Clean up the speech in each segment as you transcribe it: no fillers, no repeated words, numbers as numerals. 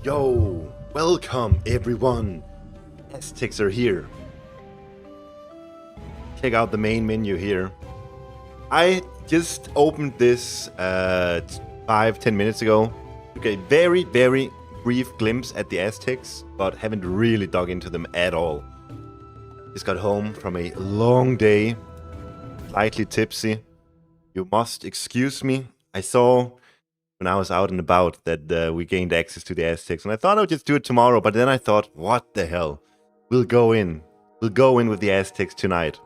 Yo, welcome everyone. Aztecs are here. Check out the main menu here. I just opened this 5-10 minutes ago. Took a very brief glimpse at the Aztecs, but haven't really dug into them at all. Just got home from a long day, slightly tipsy. You must excuse me. I saw when I was out and about that we gained access to the Aztecs, and I thought I would just do it tomorrow, but then I thought, what the hell? We'll go in with the Aztecs tonight.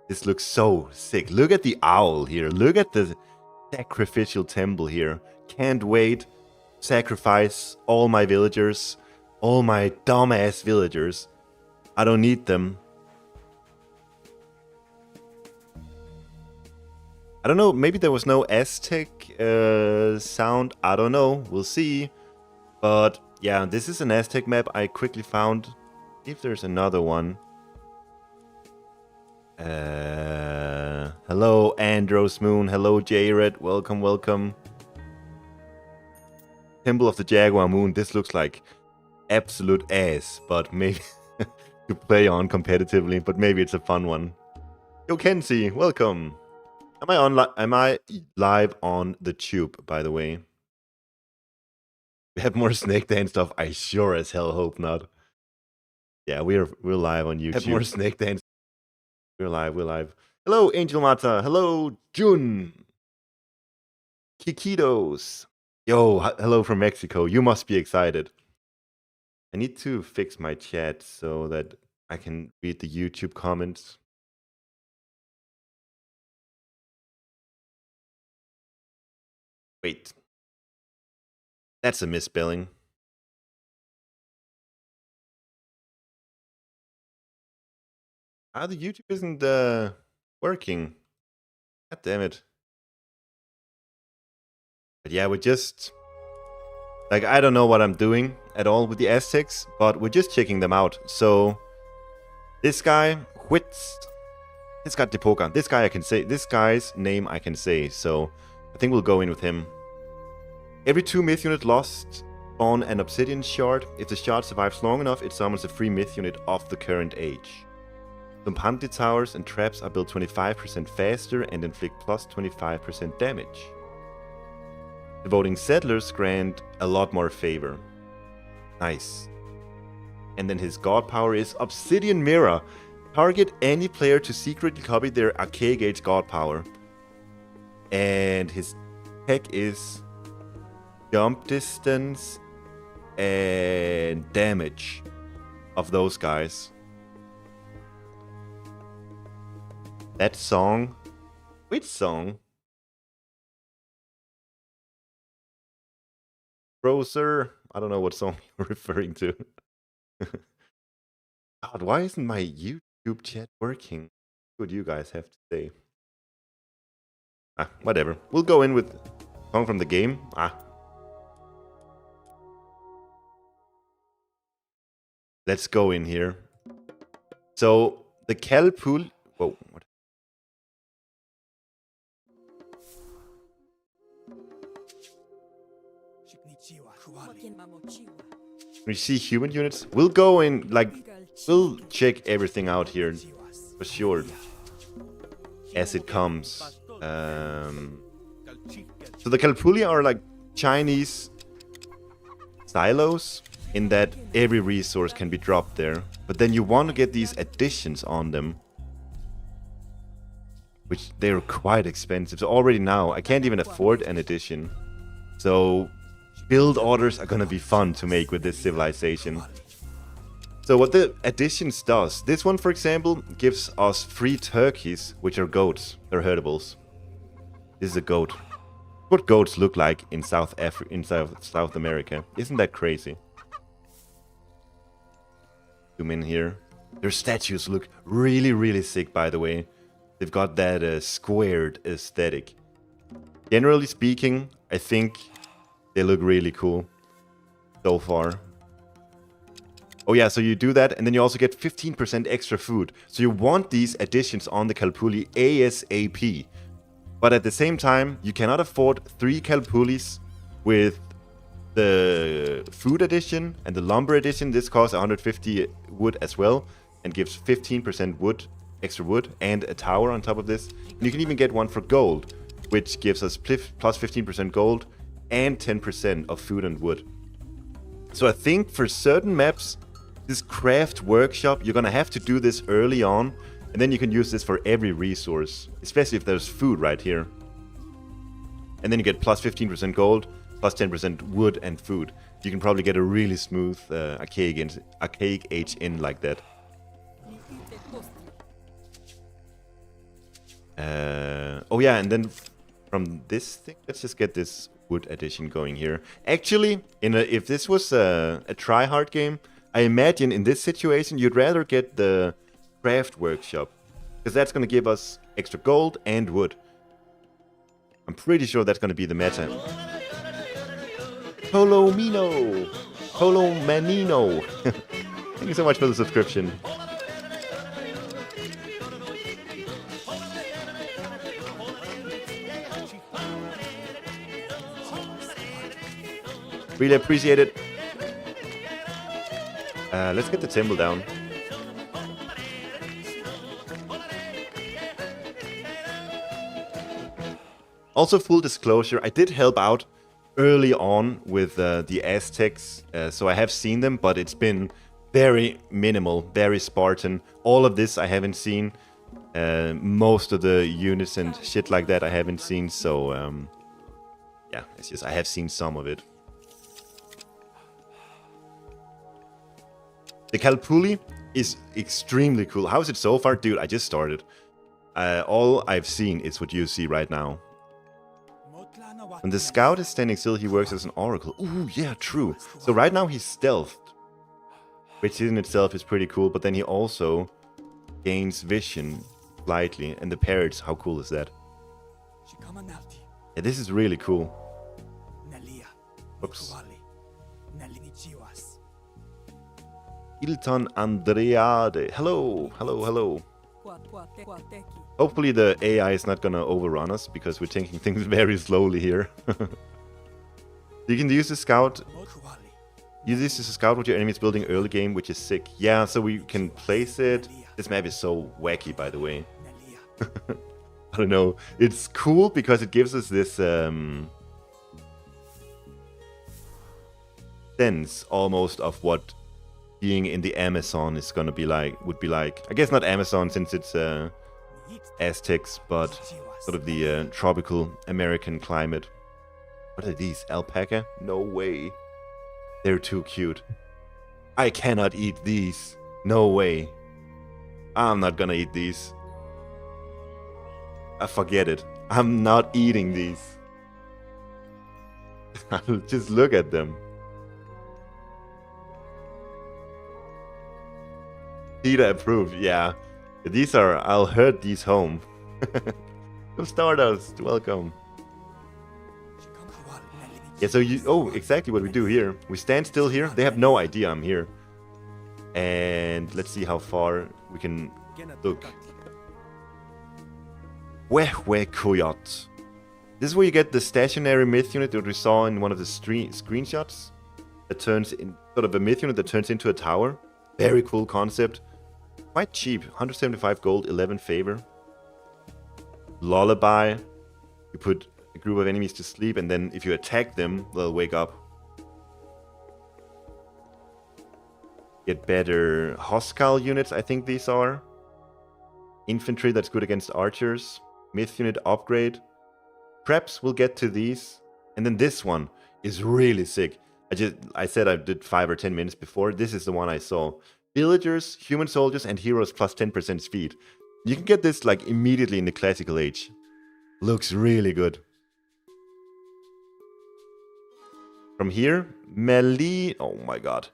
This looks so sick. Look at the owl here. Look at the sacrificial temple here. Can't wait. Sacrifice all my villagers. All my dumbass villagers. I don't need them. I don't know, maybe there was no Aztec sound. I don't know. We'll see. But yeah, this is an Aztec map I quickly found. If there's another one. Hello, Andros Moon. Hello, Jared. Welcome, welcome. Temple of the Jaguar Moon. This looks like absolute ass, but maybe to play on competitively. But maybe it's a fun one. Yo, Kenzie, welcome. Am I live on the tube, by the way? We have more Snake Dance stuff. I sure as hell hope not. Yeah, we're live on YouTube. Have more Snake Dance. We're live. Hello, Angel Mata. Hello, Jun. Kikitos. Yo, hello from Mexico. You must be excited. I need to fix my chat so that I can read the YouTube comments. Wait. That's a misspelling. The YouTube isn't working. God damn it. But yeah, we're just... Like, I don't know what I'm doing at all with the Aztecs, but we're just checking them out. So, this guy, Tezcatlipoca. This guy I can say. This guy's name I can say, so... I think we'll go in with him. Every 2 myth unit lost on an obsidian shard. If the shard survives long enough, it summons a free myth unit of the current age. Some Panty towers and traps are built 25% faster and inflict plus 25% damage. Devoting settlers grant a lot more favor. Nice. And then his god power is Obsidian Mirror. Target any player to secretly copy their Archaic Age god power. And his tech is jump distance and damage of those guys. That song? Which song? Browser? I don't know what song you're referring to. God, why isn't my YouTube chat working? What do you guys have to say? Whatever. We'll go in with song from the game. Let's go in here. So, the Calpul... Whoa, what? We see human units. We'll go in, like... We'll check everything out here. For sure. As it comes. So the Calpuli are like Chinese silos in that every resource can be dropped there. But then you want to get these additions on them, which they're quite expensive. So already now, I can't even afford an addition. So build orders are gonna be fun to make with this civilization. So what the additions does, this one for example, gives us free turkeys, which are goats, they're herdables. This is a goat. What goats look like in South America. Isn't that crazy? Zoom in here. Their statues look really sick, by the way. They've got that squared aesthetic. Generally speaking, I think they look really cool so far. Oh yeah, so you do that, and then you also get 15% extra food. So you want these additions on the Calpuli ASAP. But at the same time, you cannot afford 3 Calpulis with The food edition and the lumber edition, this costs 150 wood as well and gives 15% wood, extra wood, and a tower on top of this. And you can even get one for gold, which gives us plus 15% gold and 10% of food and wood. So I think for certain maps, this craft workshop, you're gonna have to do this early on, and then you can use this for every resource, especially if there's food right here. And then you get plus 15% gold, plus 10% wood and food. You can probably get a really smooth archaic age in like that. Oh yeah, and then from this thing, let's just get this wood edition going here. Actually, if this was a try-hard game, I imagine in this situation you'd rather get the craft workshop, because that's going to give us extra gold and wood. I'm pretty sure that's going to be the meta. Colomino! Colomanino! Thank you so much for the subscription. Really appreciate it. Let's get the temple down. Also, full disclosure, I did help out early on with the Aztecs, so I have seen them, but it's been very minimal, very Spartan. All of this I haven't seen. Most of the units and shit like that I haven't seen, so yeah, it's just I have seen some of it. The Calpuli is extremely cool. How is it so far? Dude, I just started. All I've seen is what you see right now. When the scout is standing still, he works as an oracle. Ooh, yeah, true. So right now he's stealthed, which in itself is pretty cool, but then he also gains vision slightly, and the parrots, how cool is that? Yeah, this is really cool. Oops. Ilton Andreade. Hello, hello, hello. Hopefully the AI is not gonna overrun us, because we're taking things very slowly here. You can use the scout. Use this as a scout with your enemies building early game, which is sick. Yeah, so we can place it. This map is so wacky, by the way. I don't know. It's cool because it gives us this sense almost of what being in the Amazon is gonna be like. Would be like. I guess not Amazon since it's Aztecs, but sort of the tropical American climate. What are these? Alpaca? No way. They're too cute. I cannot eat these. No way. I'm not gonna eat these. Forget it. I'm not eating these. Just look at them. PETA approved, yeah. These are, I'll herd these home. Stardust, welcome. Yeah, so you, oh, exactly what we do here. We stand still here. They have no idea I'm here. And let's see how far we can look. Tezcatlipoca. This is where you get the stationary myth unit that we saw in one of the screenshots. That turns in, sort of a myth unit that turns into a tower. Very cool concept. Quite cheap. 175 gold, 11 favor. Lullaby. You put a group of enemies to sleep, and then if you attack them, they'll wake up. Get better hostile units, I think these are. Infantry, that's good against archers. Myth unit upgrade. Preps, we'll get to these. And then this one is really sick. I said I did 5 or 10 minutes before. This is the one I saw. Villagers, human soldiers, and heroes plus 10% speed. You can get this like immediately in the classical age. Looks really good. From here, oh my god.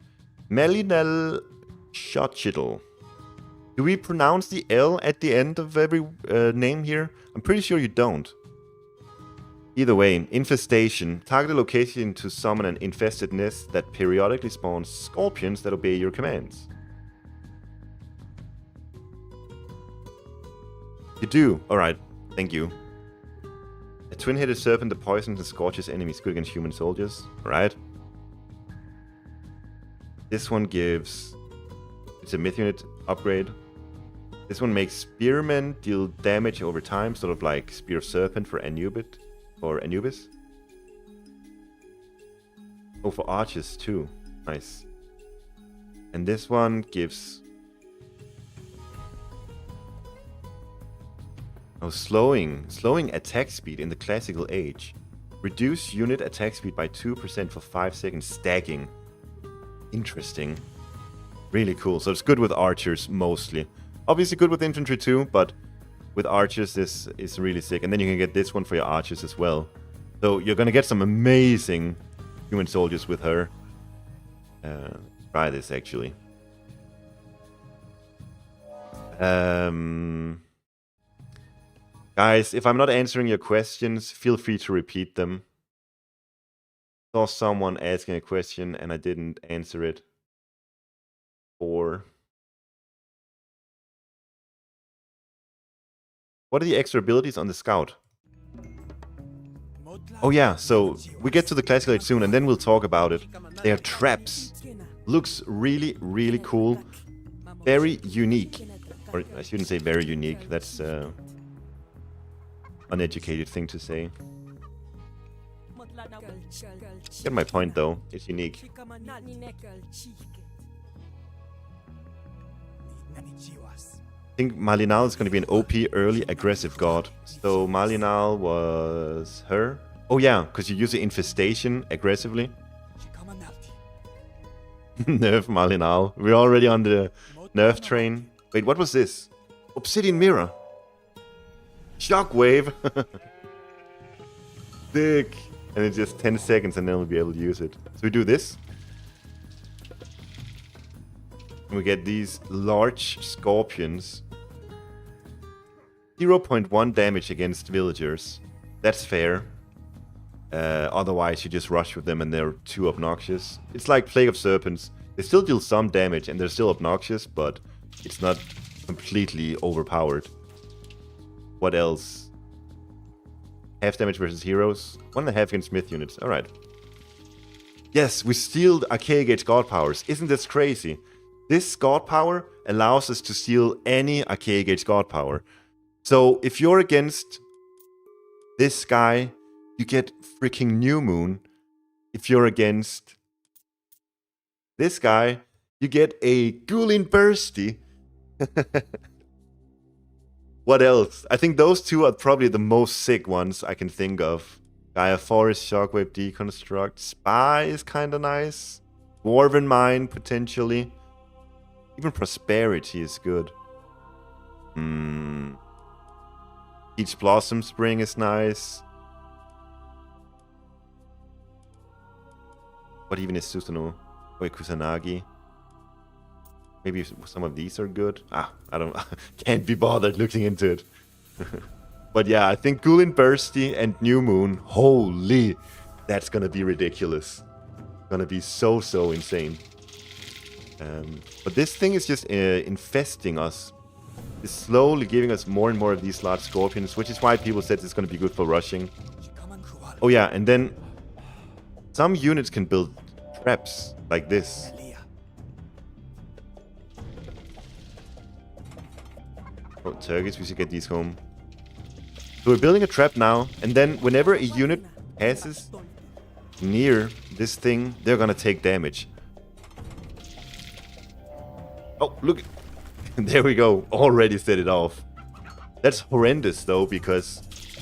Malinalxochitl. Do we pronounce the L at the end of every name here? I'm pretty sure you don't. Either way, infestation. Target a location to summon an infested nest that periodically spawns scorpions that obey your commands. You do? Alright, thank you. A twin-headed serpent that poisons and scorches enemies, good against human soldiers. Alright. This one gives... It's a myth unit upgrade. This one makes spearmen deal damage over time, sort of like Spear of Serpent for Anubis. Oh, for archers too. Nice. And this one gives... Oh, slowing attack speed in the classical age. Reduce unit attack speed by 2% for 5 seconds, stacking. Interesting. Really cool. So it's good with archers mostly. Obviously good with infantry too, but with archers this is really sick. And then you can get this one for your archers as well. So you're gonna get some amazing human soldiers with her. Try this actually. Guys, if I'm not answering your questions, feel free to repeat them. Saw someone asking a question and I didn't answer it. Or what are the extra abilities on the scout? Oh yeah, so we get to the classical age soon and then we'll talk about it. They are traps. Looks really, really cool. Very unique. Or I shouldn't say very unique. That's uneducated thing to say. Get my point though. It's unique. I think Malinal is going to be an OP early aggressive god. So Malinal was her. Oh yeah, because you use the infestation aggressively. Nerf Malinal. We're already on the nerf train. Wait, what was this? Obsidian mirror. Shockwave. Dick. And it's just 10 seconds and then we'll be able to use it. So we do this. And we get these large scorpions. 0.1 damage against villagers. That's fair. Otherwise you just rush with them and they're too obnoxious. It's like Plague of Serpents. They still deal some damage and they're still obnoxious, but it's not completely overpowered. What else? Half damage versus heroes. 1.5 against myth units. Alright. Yes, we steal Archaic Age god powers. Isn't this crazy? This god power allows us to steal any Archaic Age god power. So if you're against this guy, you get freaking New Moon. If you're against this guy, you get a Ghoulin Bursty. What else? I think those two are probably the most sick ones I can think of. Gaia Forest, Shockwave, Deconstruct. Spy is kind of nice. Dwarven Mine, potentially. Even Prosperity is good. Each Blossom Spring is nice. What even is Susanoo? Or Kusanagi? Maybe some of these are good. I don't... can't be bothered looking into it. But yeah, I think Ghoulin Bursty and New Moon, holy, that's gonna be ridiculous. Gonna be so insane. But this thing is just infesting us. It's slowly giving us more and more of these large scorpions, which is why people said it's gonna be good for rushing. Oh yeah, and then some units can build traps like this. Oh, Turkish, we should get these home. So we're building a trap now, and then whenever a unit passes near this thing, they're gonna take damage. Oh, look. There we go. Already set it off. That's horrendous, though, because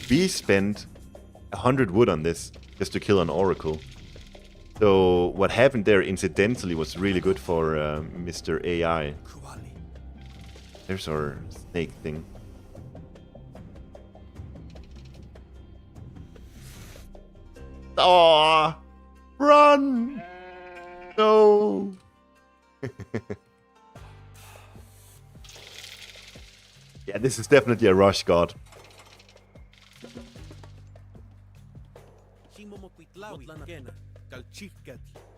we spent 100 wood on this just to kill an oracle. So what happened there, incidentally, was really good for Mr. AI. There's our snake thing. Aww! Run! No! Yeah, this is definitely a rush god.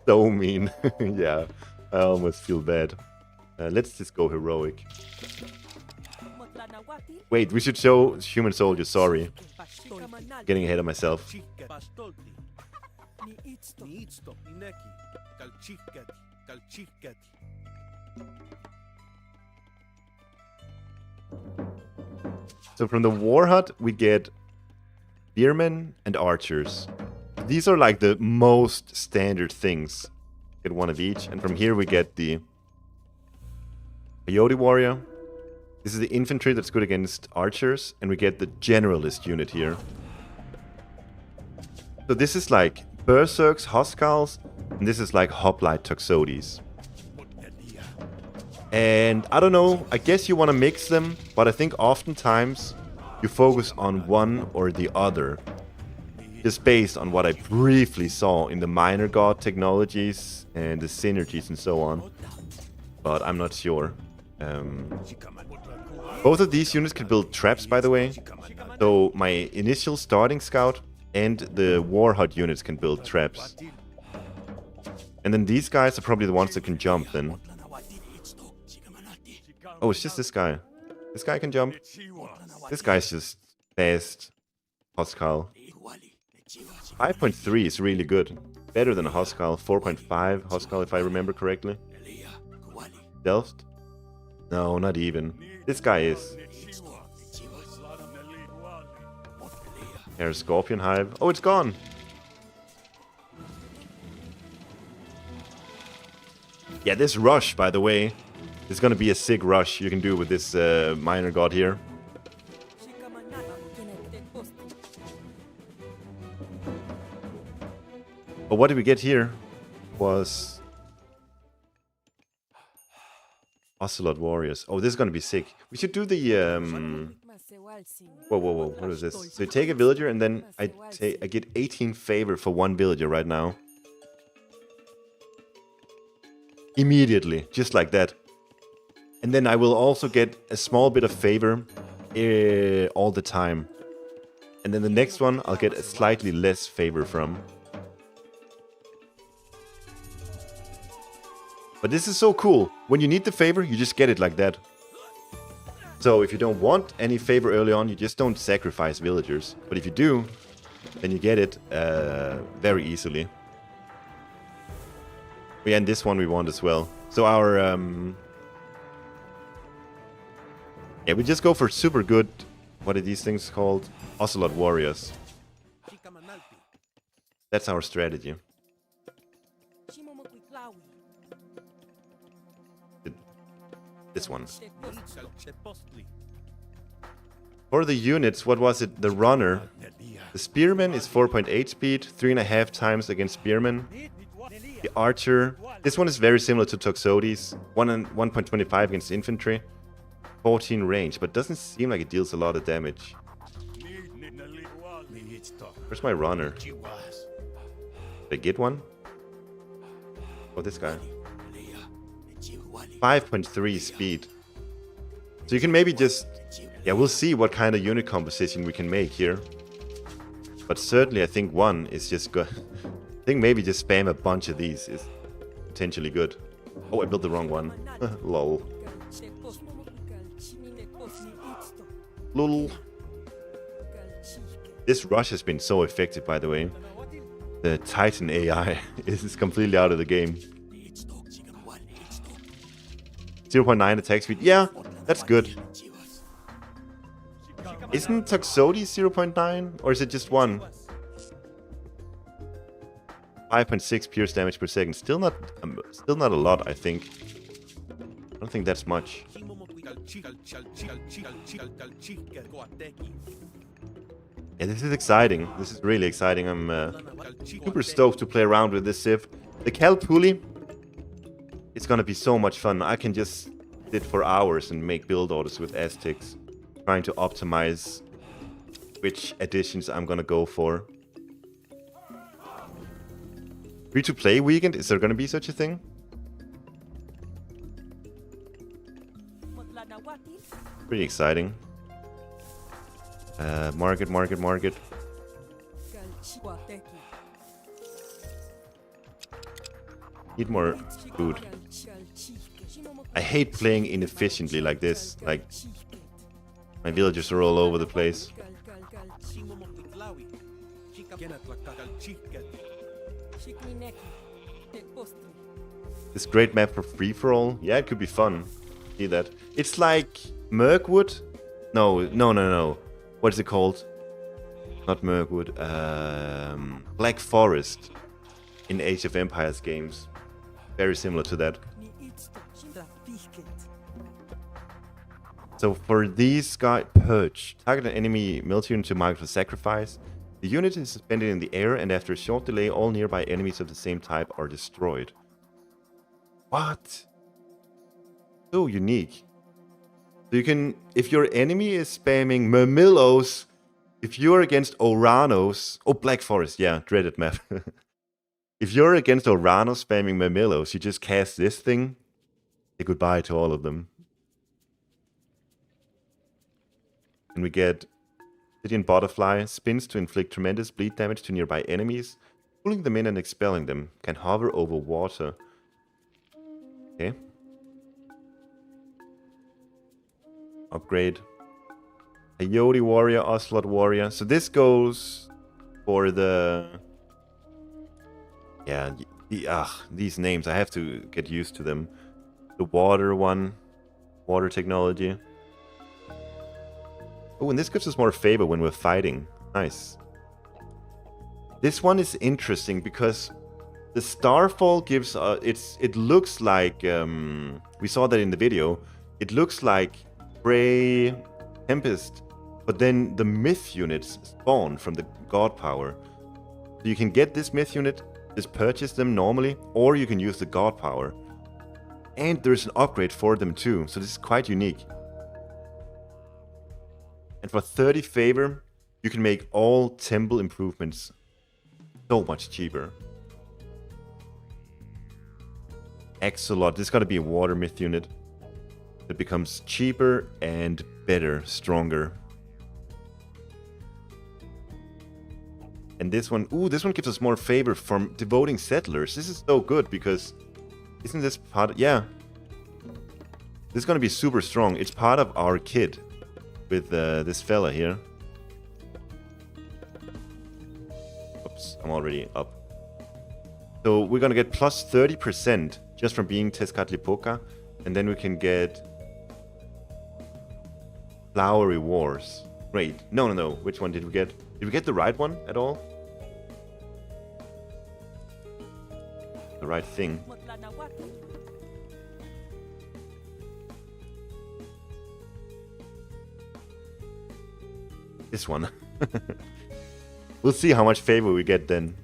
So mean. Yeah, I almost feel bad. Let's just go heroic. Wait, we should show human soldiers, sorry. Getting ahead of myself. So from the war hut, we get spearmen and archers. These are like the most standard things. Get one of each. And from here we get the Coyote warrior. This is the infantry that's good against archers. And we get the generalist unit here. So this is like berserks, huskarls. And this is like hoplite toxotes. And I don't know, I guess you want to mix them, but I think oftentimes you focus on one or the other. Just based on what I briefly saw in the minor god technologies and the synergies and so on. But I'm not sure. Both of these units can build traps, by the way. So my initial starting scout and the war hut units can build traps. And then these guys are probably the ones that can jump then. Oh, it's just this guy. This guy can jump. This guy's just fast. Huskarl. 5.3 is really good. Better than a Huskarl. 4.5 Huskarl, if I remember correctly. Delft? No, not even. This guy is. There's Scorpion Hive. Oh, it's gone! Yeah, this rush, by the way, is gonna be a sick rush you can do with this minor god here. But what did we get here? Was Ocelot Warriors. Oh, this is gonna be sick. We should do the Whoa, whoa, whoa! What is this? So you take a villager, and then I get 18 favor for one villager right now. Immediately, just like that. And then I will also get a small bit of favor all the time. And then the next one, I'll get a slightly less favor from. But this is so cool. When you need the favor, you just get it like that. So if you don't want any favor early on, you just don't sacrifice villagers. But if you do, then you get it very easily. Yeah, and this one we want as well. So our... yeah, we just go for super good... What are these things called? Ocelot Warriors. That's our strategy. This one. For the units, what was it? The runner. The spearman is 4.8 speed, 3.5 times against spearmen. The archer. This one is very similar to Toxotes. 1.25 against infantry. 14 range, but doesn't seem like it deals a lot of damage. Where's my runner? Did I get one? Oh, this guy. 5.3 speed. So you can maybe just... Yeah, we'll see what kind of unit composition we can make here. But certainly I think one is just good. I think maybe just spam a bunch of these is potentially good. Oh, I built the wrong one. Lol. Lol. This rush has been so effective, by the way. The Titan AI is completely out of the game. 0.9 attack speed. Yeah, that's good. Isn't Toxotes 0.9? Or is it just 1? 5.6 pierce damage per second. Still not a lot, I think. I don't think that's much. Yeah, this is exciting. This is really exciting. I'm super stoked to play around with this Civ. The Calpuli, it's gonna be so much fun. I can just sit for hours and make build orders with Aztecs, trying to optimize which additions I'm gonna go for. Free-to-play weekend? Is there gonna be such a thing? Pretty exciting. Market. Need more food. I hate playing inefficiently like this. Like, my villagers are all over the place. This great map for free-for-all. Yeah, it could be fun. See that? It's like Mirkwood. No. What is it called? Not Mirkwood. Black Forest in Age of Empires games. Very similar to that. So for these guys, Purge. Target an enemy military unit to mark for sacrifice. The unit is suspended in the air, and after a short delay, all nearby enemies of the same type are destroyed. What? So unique. So you can, if your enemy is spamming Murmillos, if you're against Oranos, oh, Black Forest, yeah, dreaded map. If you're against Oranos spamming Murmillos, you just cast this thing, say goodbye to all of them. And we get Obsidian Butterfly, spins to inflict tremendous bleed damage to nearby enemies, pulling them in and expelling them, can hover over water. Okay. Upgrade. Coyote Warrior, Ocelot Warrior. So this goes for the... Yeah, these names, I have to get used to them. The water one. Water technology. Oh, and this gives us more favor when we're fighting. Nice. This one is interesting because the Starfall gives... it looks like... we saw that in the video. It looks like Grey Tempest, but then the myth units spawn from the god power. So you can get this myth unit, just purchase them normally, or you can use the god power. And there's an upgrade for them too, so this is quite unique. And for 30 favor, you can make all temple improvements so much cheaper. Axolot, this gotta be a water myth unit. It becomes cheaper and better, stronger. And this one, ooh, this one gives us more favor from devoting settlers. This is so good because, isn't this part, yeah. This is gonna be super strong. It's part of our kit with this fella here. Oops, I'm already up. So we're gonna get plus 30% just from being Tezcatlipoca, and then we can get Flowery Wars. Great. No. Which one did we get? Did we get the right one at all? The right thing. This one. We'll see how much favor we get then.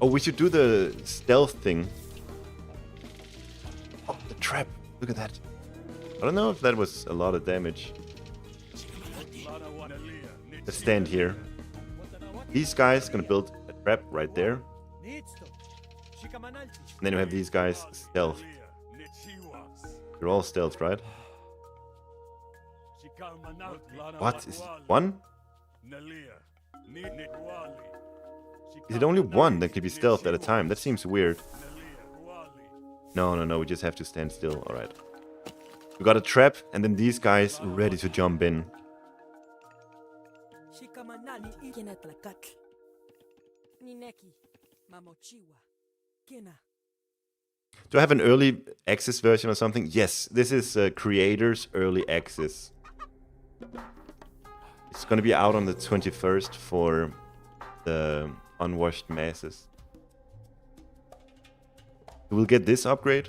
Oh, we should do the stealth thing. Oh, the trap. Look at that. I don't know if that was a lot of damage. Let's stand here. These guys gonna build a trap right there. And then we have these guys stealth. They're all stealth, right? What? Is it one? Is it only one that can be stealthed at a time? That seems weird. No. We just have to stand still. Alright. We got a trap, and then these guys ready to jump in. Do I have an early access version or something? Yes, this is Creator's Early Access. It's gonna be out on the 21st for the Unwashed Masses. We'll get this upgrade.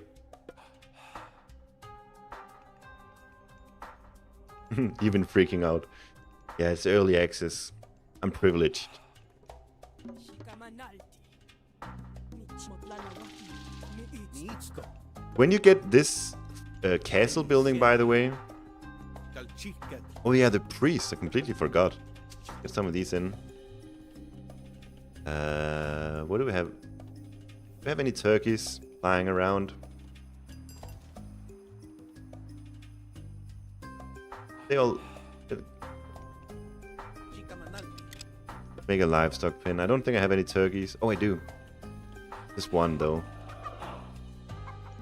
You've been freaking out. Yeah, it's early access. I'm privileged. When you get this castle building, by the way... Oh yeah, the priests. I completely forgot. Get some of these in. What do we have? Do we have any turkeys flying around? They all... Make a livestock pin. I don't think I have any turkeys. Oh, I do. Just one, though.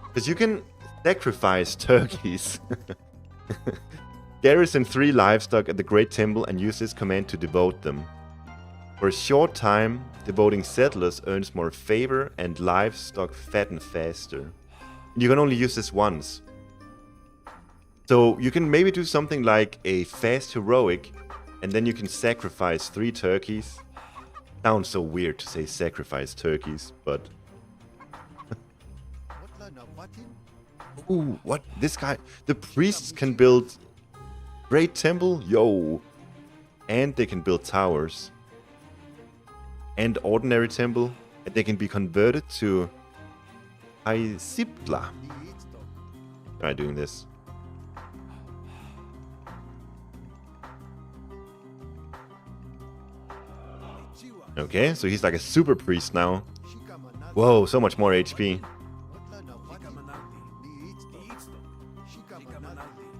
Because you can sacrifice turkeys. Garrison 3 livestock at the Great Temple and use this command to devote them. For a short time, devoting settlers earns more favor and livestock fatten faster. You can only use this once. So you can maybe do something like a fast heroic, and then you can sacrifice 3 turkeys. Sounds so weird to say sacrifice turkeys, but... Ooh, what? This guy... The priests can build great temple? Yo! And they can build towers. And ordinary temple. And they can be converted to... Aizipla. Try doing this. Okay, so he's like a super priest now. Whoa, so much more HP.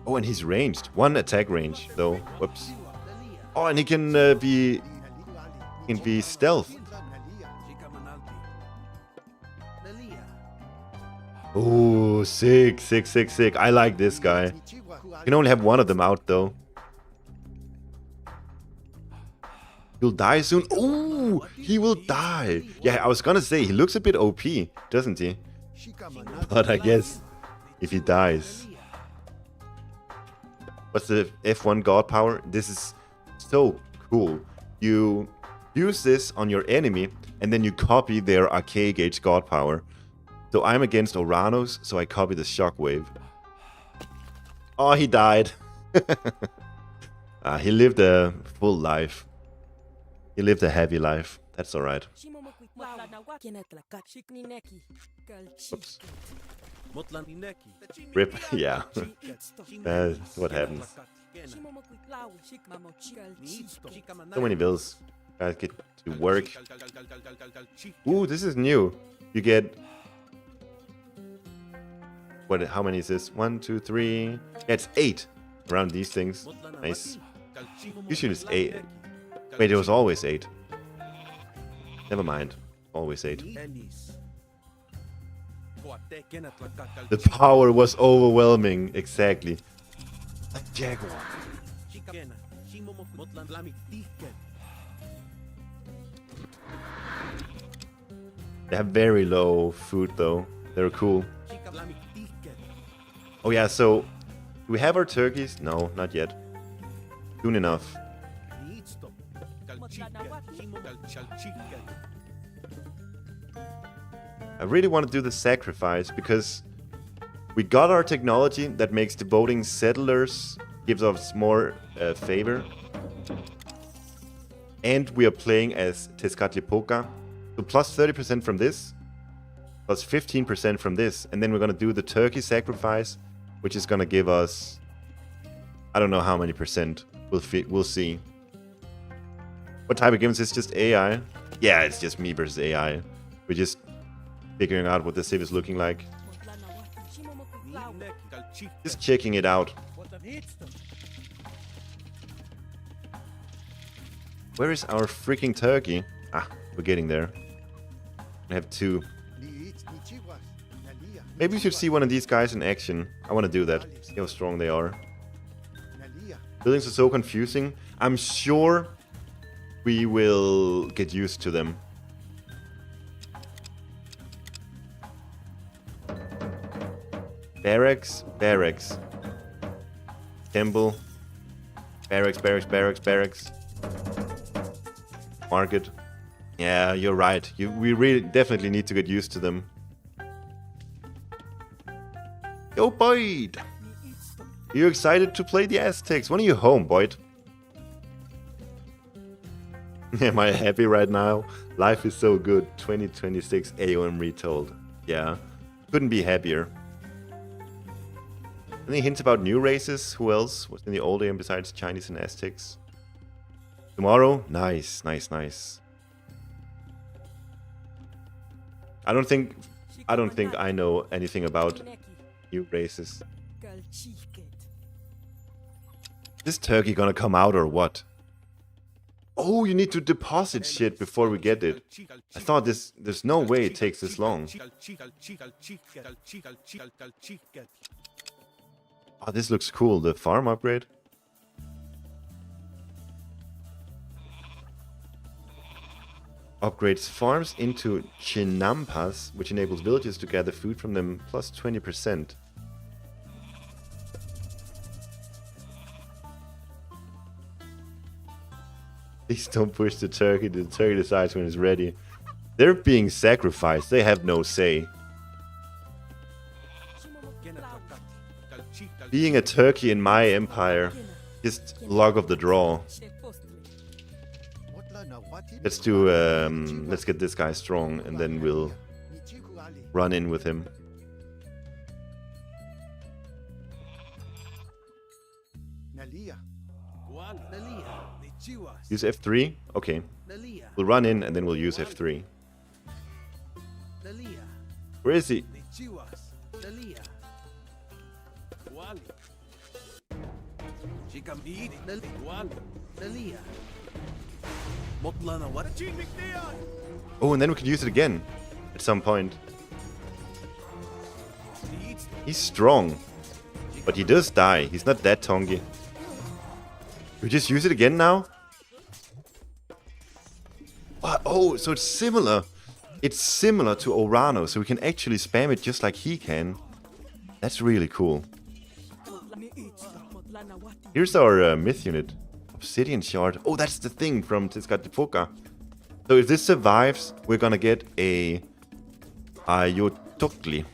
Oh, and he's ranged. 1 attack range, though. Whoops. Oh, and he can be stealth. Oh, sick. I like this guy. You can only have 1 of them out, though. He'll die soon. Ooh, he will die. Yeah, I was gonna say, he looks a bit OP, doesn't he? But I guess if he dies. What's the F1 god power? This is so cool. You use this on your enemy, and then you copy their archaic age god power. So I'm against Oranos, so I copy the shockwave. Oh, he died. He lived a full life. He lived a heavy life. That's alright. Oops. Rip. Yeah. That's what happens. So many bills. Guys get to work. Ooh, this is new. You get... What? How many is this? 1, 2, 3... Yeah, it's 8 around these things. Nice. Usually it's 8. Wait, it was always 8. Never mind. Always 8. The power was overwhelming. Exactly. A jaguar. They have very low food though. They're cool. Oh yeah, so... Do we have our turkeys? No, not yet. Soon enough. I really want to do the sacrifice because we got our technology that makes devoting settlers, gives us more favor. And we are playing as Tezcatlipoca. So plus 30% from this, plus 15% from this. And then we're going to do the turkey sacrifice, which is going to give us, I don't know how many percent. We'll see. What type of game is this? Just AI? Yeah, it's just me versus AI. We're just figuring out what the civ is looking like. Just checking it out. Where is our freaking turkey? Ah, we're getting there. I have 2. Maybe we should see one of these guys in action. I want to do that. See how strong they are. Buildings are so confusing. I'm sure we will get used to them. Barracks, barracks. Temple. Barracks, barracks, barracks, barracks. Market. Yeah, you're right. We really definitely need to get used to them. Yo, Boyd! Are you excited to play the Aztecs? When are you home, Boyd? Am I happy right now? Life is so good. 2026 AOM retold. Yeah, couldn't be happier. Any hints about new races? Who else was in the old AOM besides Chinese and Aztecs? Tomorrow? Nice, nice, nice. I don't think I know anything about new races. This turkey gonna come out or what? Oh, you need to deposit shit before we get it. I thought there's no way it takes this long. Oh, this looks cool. The farm upgrade. Upgrades farms into chinampas, which enables villagers to gather food from them plus 20%. Please don't push the turkey. The turkey decides when it's ready. They're being sacrificed. They have no say. Being a turkey in my empire, just luck of the draw. Let's do. Let's get this guy strong, and then we'll run in with him. Use F3? Okay. We'll run in and then we'll use F3. Where is he? Oh, and then we can use it again at some point. He's strong, but he does die. He's not that tongy. We just use it again now? Oh, so it's similar. It's similar to Orano, so we can actually spam it just like he can. That's really cool. Here's our myth unit. Obsidian shard. Oh, that's the thing from Tezcatlipoca. So if this survives, we're gonna get a Ayotokli.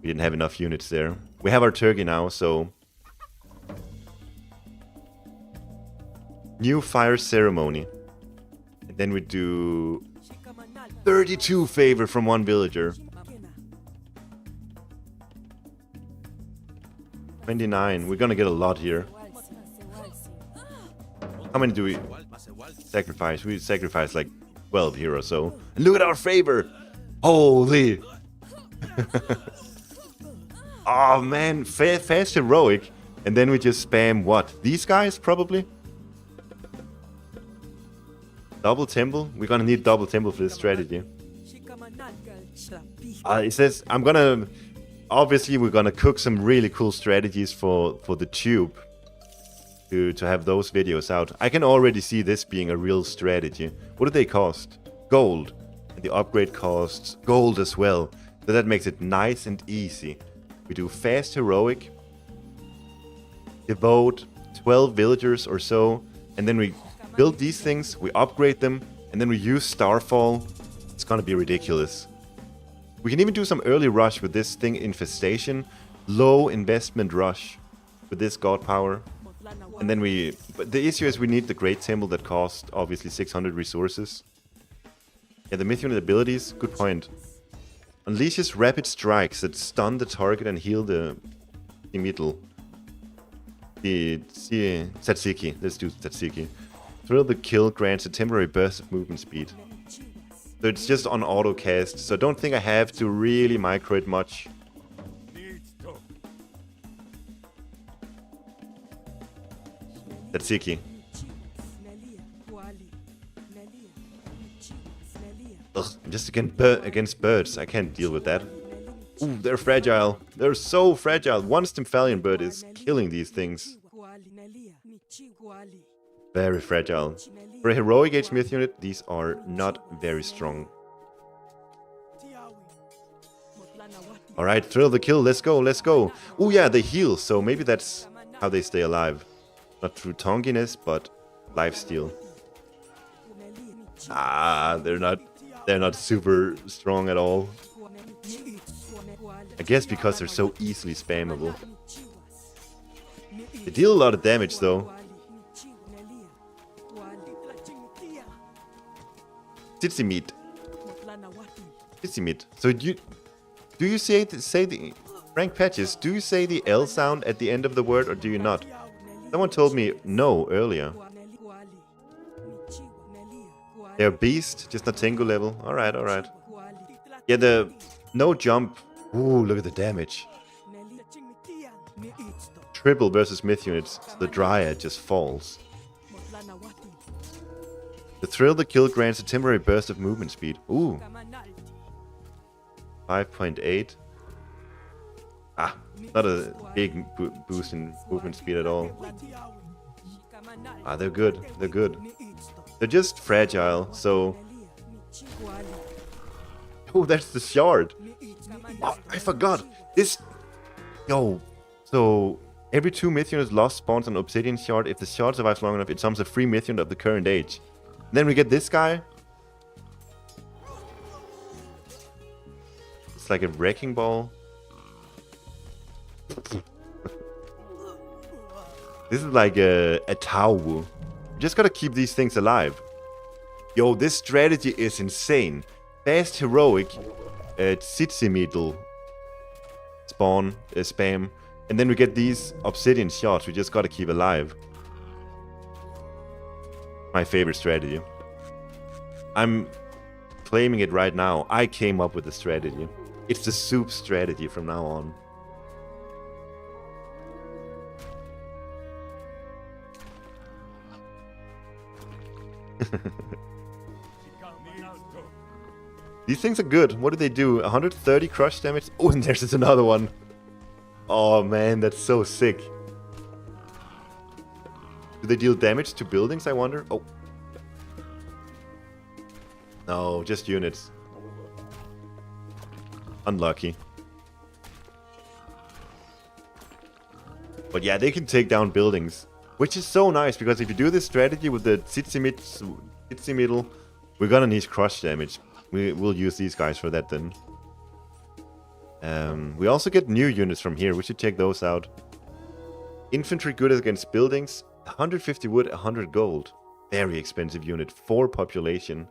We didn't have enough units there. We have our turkey now, so... New fire ceremony. And then we do 32 favor from one villager. 29. We're gonna get a lot here. How many do we sacrifice? We sacrifice like 12 here or so. And look at our favor! Holy! Oh man, fast heroic. And then we just spam what? These guys probably? Double temple? We're gonna need double temple for this strategy. It says I'm gonna... Obviously we're gonna cook some really cool strategies for the tube. To have those videos out. I can already see this being a real strategy. What do they cost? Gold. And the upgrade costs gold as well. So that makes it nice and easy. We do fast heroic. Devote 12 villagers or so. And then we build these things. We upgrade them. And then we use Starfall. It's gonna be ridiculous. We can even do some early rush with this thing, Infestation. Low investment rush with this god power. And then but the issue is we need the Great Temple that costs obviously 600 resources. Yeah, the myth unit abilities, good point. Unleashes rapid strikes that stun the target and heal the middle. The Tzatziki, let's do Tzatziki. Thrill the kill grants a temporary burst of movement speed. So it's just on auto cast, so I don't think I have to really micro it much. Tzatziki. Ugh, just against birds, I can't deal with that. Ooh, they're fragile. They're so fragile. One Stymphalian bird is killing these things. Very fragile. For a heroic age myth unit, these are not very strong. Alright, thrill the kill, let's go, let's go. Oh yeah, they heal, so maybe that's how they stay alive. Not through tonginess, but lifesteal. They're not super strong at all. I guess because they're so easily spammable. They deal a lot of damage though. Tizimit. Tizimit. So do you say the Frank Patches, do you say the L sound at the end of the word or do you not? Someone told me no earlier. They're beast, just not Tengu level. Alright, alright. Yeah, the no jump. Ooh, look at the damage. Triple versus myth units. So the Dryad just falls. The thrill the kill grants a temporary burst of movement speed. Ooh. 5.8. Not a big boost in movement speed at all. They're good. They're good. They're just fragile, so... Oh, that's the shard! Oh, I forgot! This... Yo! So, every 2 myth units lost spawns an obsidian shard. If the shard survives long enough, it summons a free myth unit of the current age. Then we get this guy. It's like a wrecking ball. This is like a Tau. You just gotta keep these things alive. Yo, this strategy is insane. Fast heroic, Tezcatlipoca spawn, spam. And then we get these obsidian shots we just gotta keep alive. My favorite strategy. I'm claiming it right now. I came up with the strategy. It's the soup strategy from now on. These things are good. What do they do? 130 crush damage? Oh, and there's another one. Oh man, that's so sick. Do they deal damage to buildings, I wonder? Oh. No, just units. Unlucky. But yeah, they can take down buildings. Which is so nice, because if you do this strategy with the Tezcatlipoca, we're gonna need crush damage. We'll use these guys for that then. We also get new units from here. We should check those out. Infantry good against buildings. 150 wood, 100 gold. Very expensive unit. 4 population.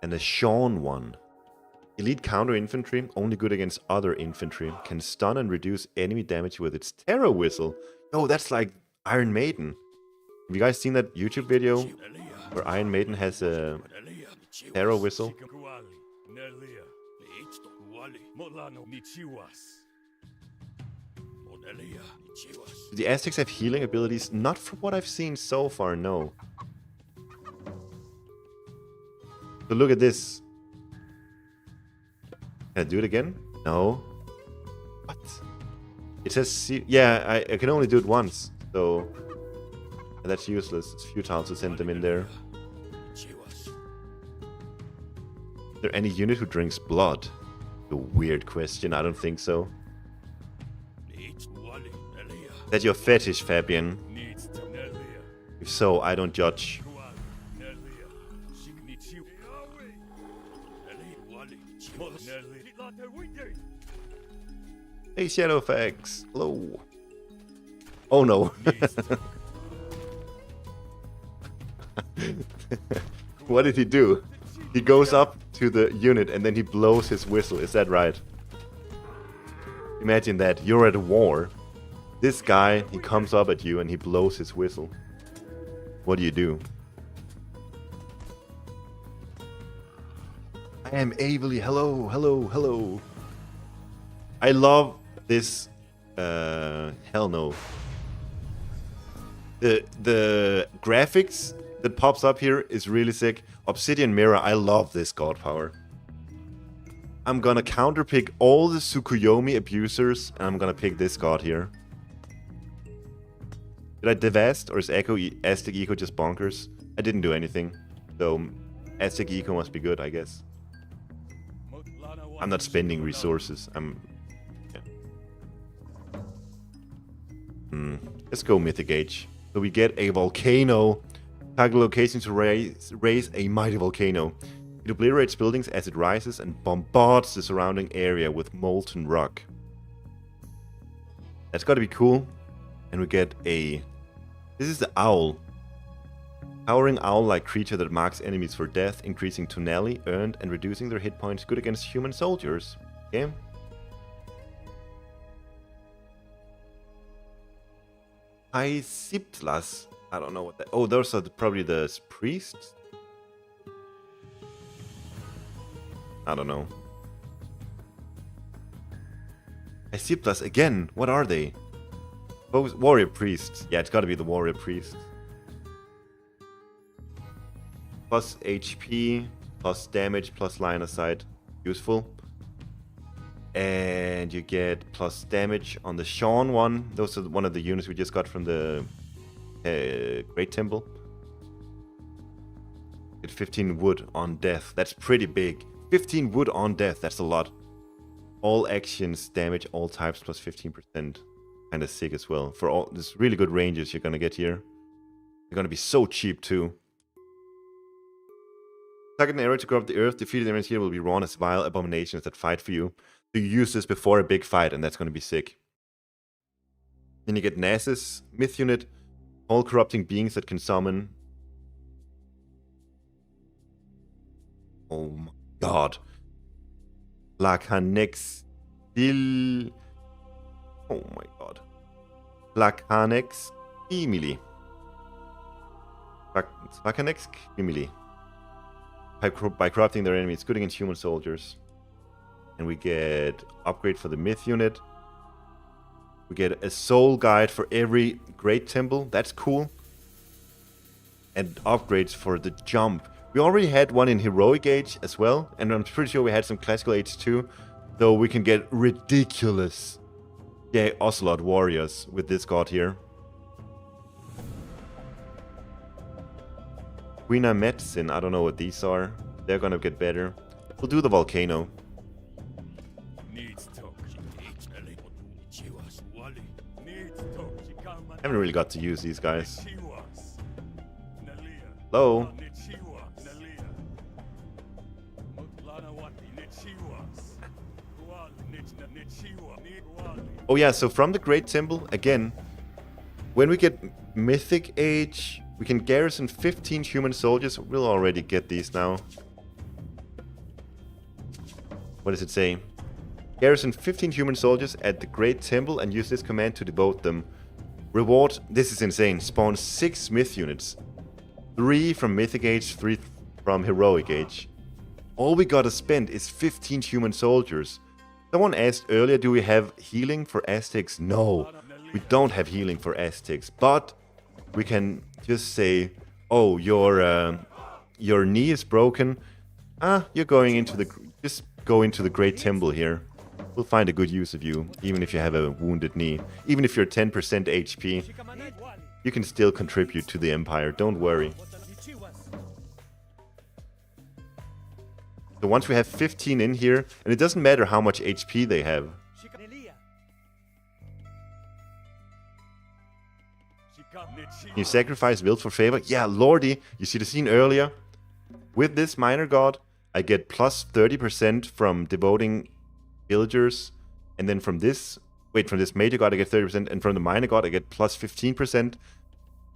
And a Sean one. Elite counter infantry. Only good against other infantry. Can stun and reduce enemy damage with its terror whistle. Oh, that's like Iron Maiden. Have you guys seen that YouTube video where Iron Maiden has a terror whistle? Do the Aztecs have healing abilities? Not from what I've seen so far, no. So look at this. Can I do it again? No. What? It says, yeah, I can only do it once, so that's useless. It's futile to send them in there. Is there any unit who drinks blood? A weird question, I don't think so. Is that your fetish, Fabian? If so, I don't judge. Hey, Shadowfax. Hello. Oh no. What did he do? He goes up to the unit and then he blows his whistle. Is that right? Imagine that. You're at a war. This guy, he comes up at you and he blows his whistle. What do? I am Avely. Hello, hello, hello. I love this. Hell no. The graphics that pops up here is really sick. Obsidian Mirror, I love this god power. I'm gonna counterpick all the Tsukuyomi abusers, and I'm gonna pick this god here. Did I devast, or is Aztec Eco just bonkers? I didn't do anything, so Aztec Eco must be good, I guess. I'm not spending resources. Let's go Mythic Age. So we get a volcano. Target location to raise a mighty volcano. It obliterates buildings as it rises and bombards the surrounding area with molten rock. That's gotta be cool. And we get a... This is the owl. Towering owl-like creature that marks enemies for death, increasing tonality earned and reducing their hit points. Good against human soldiers. Okay. Aesiptlas. I don't know what that... Oh, those are probably the priests? I don't know. Aesiptlas again. What are they? Warrior priests. Yeah, it's gotta be the warrior priests. Plus HP, plus damage, plus line of sight. Useful. And you get plus damage on the Sean one. Those are one of the units we just got from the Great Temple. Get 15 wood on death. That's pretty big. 15 wood on death. That's a lot. All actions damage all types plus 15%. Kind of sick as well. For all this really good ranges you're gonna get here. They're gonna be so cheap too. Target an area to corrupt the earth. Defeated enemies here will be drawn as vile abominations that fight for you. So you use this before a big fight, and that's gonna be sick. Then you get Nasus, Myth Unit, all corrupting beings that can summon. Oh my god. Lacanextil. Oh my god. Lacanextimili. Lacanextimili. By corrupting their enemies, good against human soldiers. And we get upgrade for the Myth Unit. We get a soul guide for every great temple. That's cool. And upgrades for the jump. We already had one in heroic age as well, and I'm pretty sure we had some classical age too. Though we can get ridiculous Ocelot warriors with this god here. Queen Medicine, I don't know what these are. They're gonna get better. We'll do the volcano. Haven't really got to use these guys. Hello? Oh yeah, so from the Great Temple, again, when we get Mythic Age, we can garrison 15 human soldiers. We'll already get these now. What does it say? Garrison 15 human soldiers at the Great Temple and use this command to devote them. Reward, this is insane, spawn 6 myth units. 3 from Mythic Age, 3 from Heroic Age. All we gotta spend is 15 human soldiers. Someone asked earlier, do we have healing for Aztecs? No, we don't have healing for Aztecs, but we can just say, oh, your knee is broken. You're going into the, just go into the Great Temple here. We'll find a good use of you, even if you have a wounded knee. Even if you're 10% HP, you can still contribute to the Empire, don't worry. So once we have 15 in here, and it doesn't matter how much HP they have. You sacrifice will for favor? Yeah, Lordy, you see the scene earlier? With this minor god, I get plus 30% from devoting villagers, and then from this, from this major god I get 30%, and from the minor god I get plus 15%,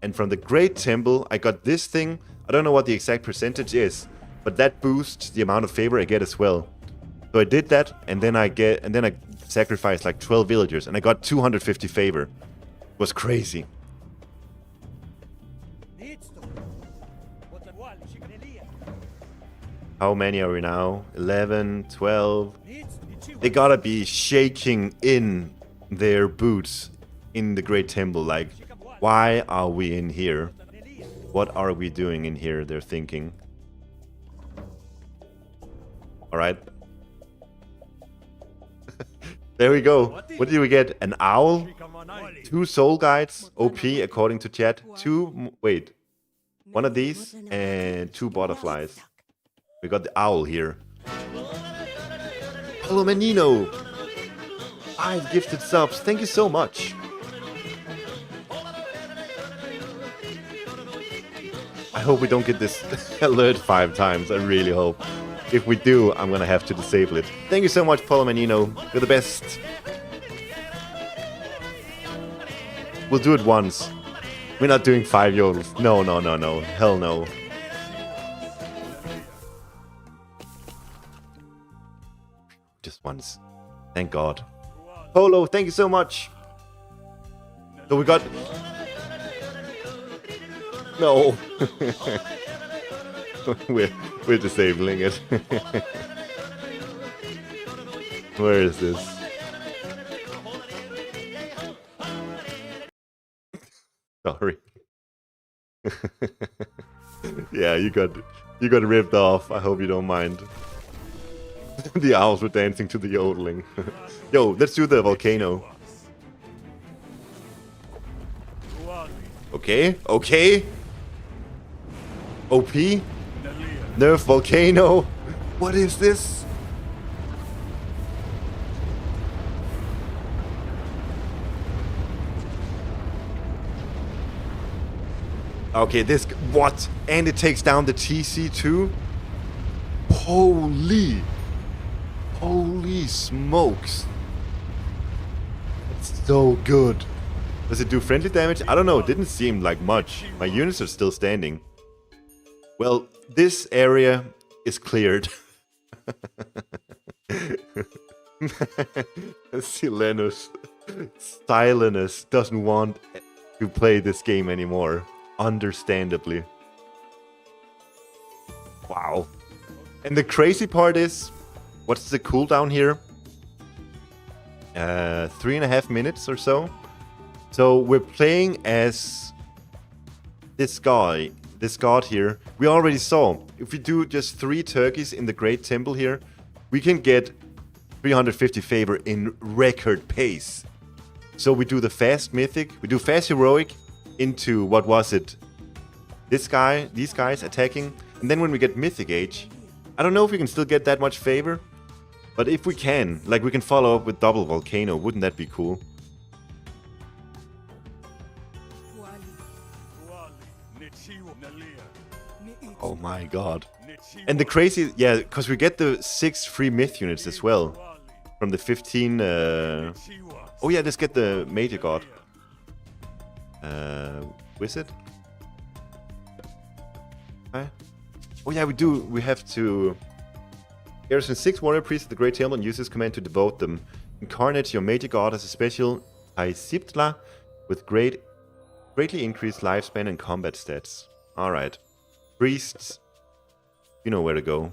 and from the Great Temple I got this thing. I don't know what the exact percentage is, but that boosts the amount of favor I get as well. So I did that, and then I sacrificed like 12 villagers, and I got 250 favor. It was crazy. How many are we now? 11, 12. They gotta be shaking in their boots in the Great Temple. Like, why are we in here? What are we doing in here? They're thinking. Alright. There we go. What did we get? An owl? 2 soul guides. OP according to chat. 2... Wait. 1 of these and 2 butterflies. We got the owl here. Hello, Menino! 5 gifted subs. Thank you so much. I hope we don't get this alert 5 times. I really hope. If we do, I'm gonna have to disable it. Thank you so much, Paulo Menino. You're the best. We'll do it once. We're not doing 5 yodels. No, no, no, no. Hell no. Just once. Thank God. Polo, thank you so much. So we got... No. we're disabling it. Where is this? Sorry. Yeah, you got ripped off. I hope you don't mind. The owls were dancing to the yodeling. Yo, let's do the volcano. Okay, okay. OP? Nerf volcano. What is this? Okay, this... What? And it takes down the TC too? Holy... Holy smokes. It's so good. Does it do friendly damage? I don't know. It didn't seem like much. My units are still standing. Well, this area is cleared. Silenus. Silenus doesn't want to play this game anymore. Understandably. Wow. And the crazy part is, what's the cooldown here? 3.5 minutes or so. So we're playing as this guy, this god here. We already saw, if we do just 3 turkeys in the Great Temple here, we can get 350 favor in record pace. So we do the fast mythic, we do fast heroic into, what was it? This guy, these guys attacking. And then when we get mythic age, I don't know if we can still get that much favor. But if we can, like we can follow up with double volcano, wouldn't that be cool? Oh my god. And the crazy, yeah, because we get the 6 free myth units as well. From the 15, oh yeah, let's get the major god. Wizard? Oh yeah, we do, we have to... Garrison 6 warrior priests of the Great Temple and use this command to devote them. Incarnate your major god as a special Tezcatlipoca with greatly increased lifespan and combat stats. Alright. Priests, you know where to go.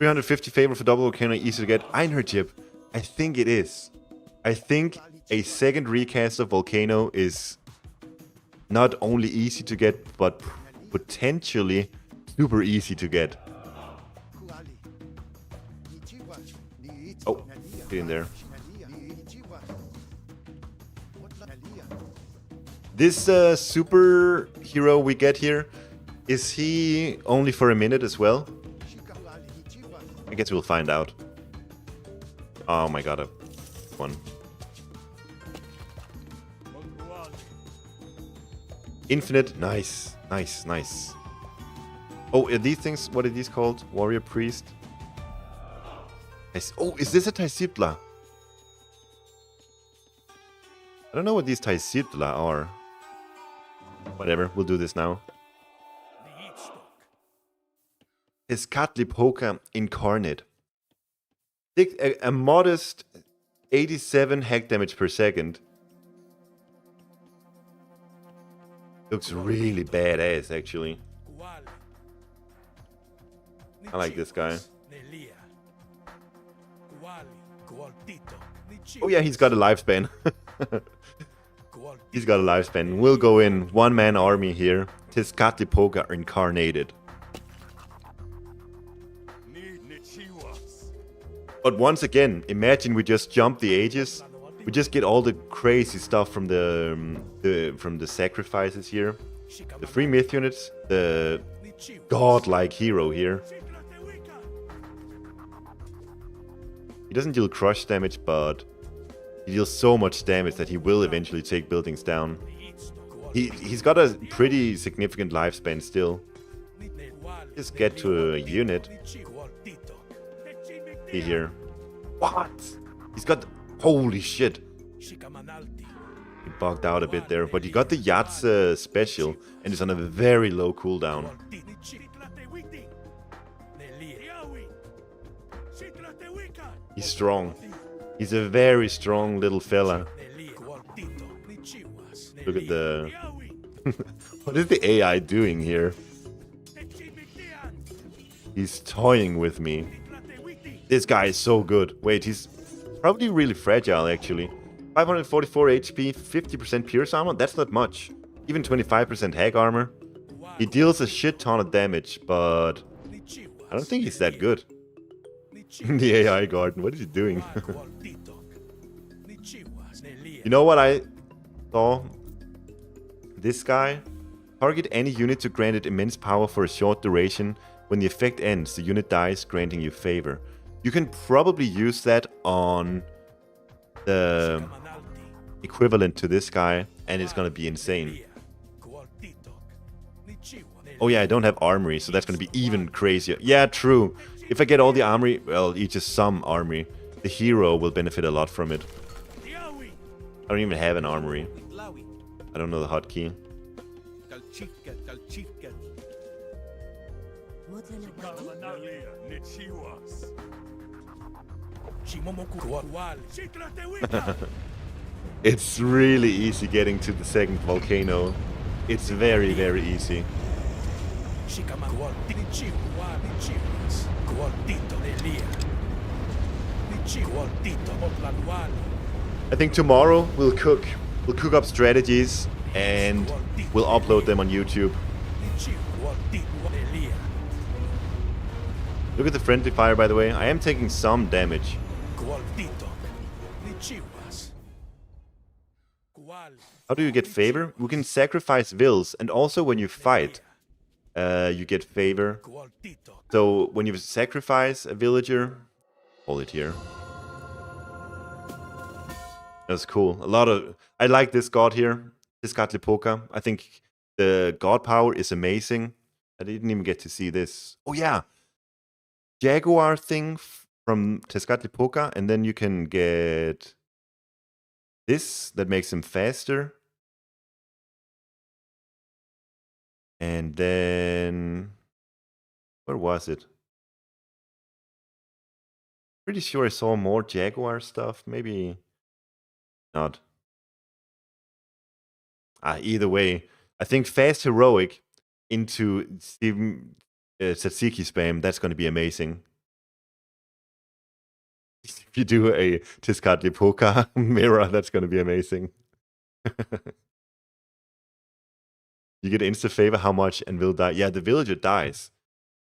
$350 favor for double volcano, easy to get. Einherjib, I think it is. I think a second recast of Volcano is not only easy to get, but potentially super easy to get. Oh, get in there. This superhero we get here, is he only for a minute as well? I guess we'll find out. Oh my god, one. Infinite, nice, nice, nice. Oh, are these things, what are these called? Warrior Priest? Oh, is this a Tezcatlipoca? I don't know what these Tezcatlipoca are. Whatever, we'll do this now. Tezcatlipoca Incarnate. A modest 87 hack damage per second. Looks really badass, actually. I like this guy. Oh yeah, he's got a lifespan. He's got a lifespan. We'll go in one-man army here. Tezcatlipoca Incarnated. But once again, imagine we just jump the ages. We just get all the crazy stuff from the sacrifices here. The free myth units, the godlike hero here. He doesn't deal crush damage, but he deals so much damage that he will eventually take buildings down. He's got a pretty significant lifespan still. Just get to a unit. See here. What? He's got... Holy shit. He bugged out a bit there, but he got the Yats special and is on a very low cooldown. He's strong. He's a very strong little fella. Look at the... What is the AI doing here? He's toying with me. This guy is so good. Wait, he's probably really fragile, actually. 544 HP, 50% pierce armor? That's not much. Even 25% hack armor. He deals a shit ton of damage, but... I don't think he's that good. In the AI garden, what is he doing? You know what I saw? This guy. Target any unit to grant it immense power for a short duration. When the effect ends, the unit dies, granting you favor. You can probably use that on the equivalent to this guy, and it's gonna be insane. Oh yeah, I don't have armory, so that's gonna be even crazier. Yeah, true. If I get all the armory, well, just some armory. The hero will benefit a lot from it. I don't even have an armory. I don't know the hotkey. It's really easy getting to the second volcano. It's very, very easy. I think tomorrow we'll cook up strategies and we'll upload them on YouTube. Look at the friendly fire, by the way. I am taking some damage. How do you get favor? We can sacrifice wills, and also when you fight, you get favor. So when you sacrifice a villager, hold it here. That's cool. I like this god here, Tezcatlipoca. I think the god power is amazing. I didn't even get to see this. Oh yeah, Jaguar thing from Tezcatlipoca, and then you can get this that makes him faster. And then where was it? Pretty sure I saw more Jaguar stuff. Maybe not. Either way, I think fast heroic into tzatziki spam, that's going to be amazing. If you do a Tezcatlipoca mirror, that's going to be amazing. You get insta favor, how much, and will die. Yeah, the villager dies.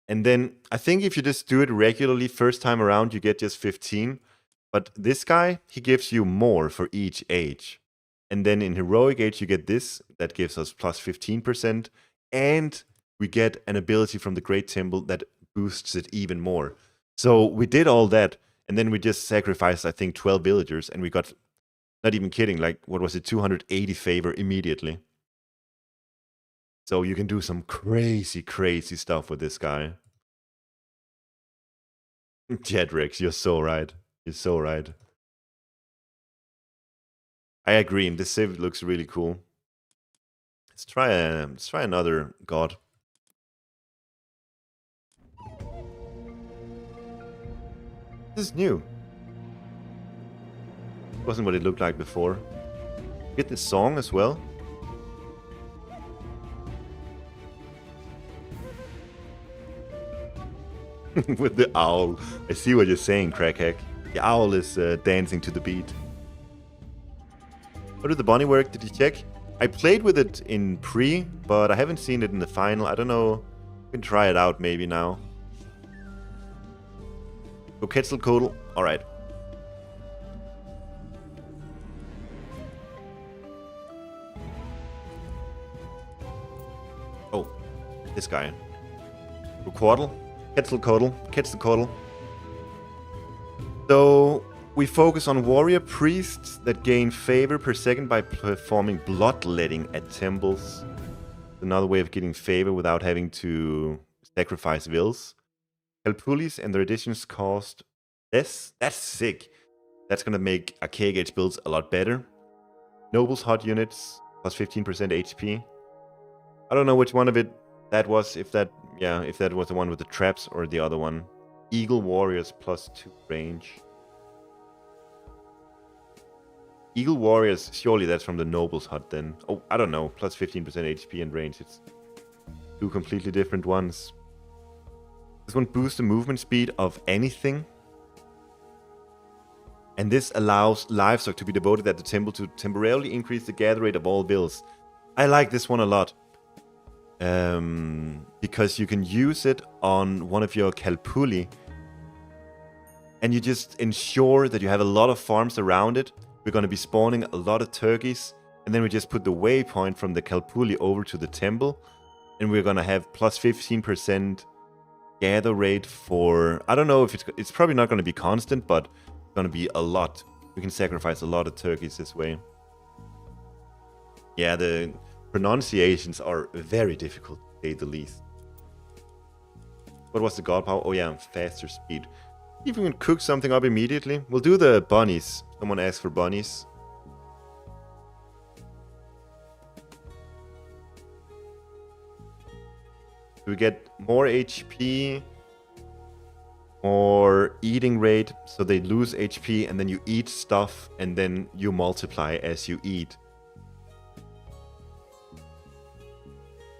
And then I think if you just do it regularly first time around, you get just 15. But this guy, he gives you more for each age. And then in heroic age, you get this. That gives us plus 15%. And we get an ability from the Great Temple that boosts it even more. So we did all that. And then we just sacrificed, I think, 12 villagers. And we got, not even kidding, like, what was it, 280 favor immediately. So you can do some crazy, crazy stuff with this guy. Jedrex, you're so right. You're so right. I agree. This civ looks really cool. Let's try another god. This is new. Wasn't what it looked like before. Get this song as well. With the owl. I see what you're saying, Crackhack. The owl is dancing to the beat. How did the bunny work? Did you check? I played with it in pre, but I haven't seen it in the final. I don't know. We can try it out maybe now. Go Quetzalcoatl. Alright. Oh, this guy. Go Quetzalcoatl. So we focus on warrior priests that gain favor per second by performing bloodletting at temples. Another way of getting favor without having to sacrifice wills. Calpulis and their additions cost less. That's sick. That's gonna make archaic age builds a lot better. Nobles hot units plus 15% HP. I don't know which one of it that was. If that was the one with the traps or the other one. Eagle warriors plus 2 range. Eagle warriors, surely that's from the nobles hut then. Oh, I don't know. Plus 15% HP and range. It's 2 completely different ones. This one boosts the movement speed of anything. And this allows livestock to be devoted at the temple to temporarily increase the gather rate of all bills. I like this one a lot. Because you can use it on one of your Calpuli. And you just ensure that you have a lot of farms around it. we're going to be spawning a lot of turkeys. And then we just put the waypoint from the Kalpuli over to the temple. And we're going to have plus 15% gather rate for... I don't know if it's probably not going to be constant, but it's going to be a lot. We can sacrifice a lot of turkeys this way. Yeah, the pronunciations are very difficult, to say the least. What was the god power? Oh yeah, faster speed. If we can cook something up immediately. We'll do the bunnies. Someone asked for bunnies. We get more HP, more eating rate, so they lose HP, and then you eat stuff, and then you multiply as you eat.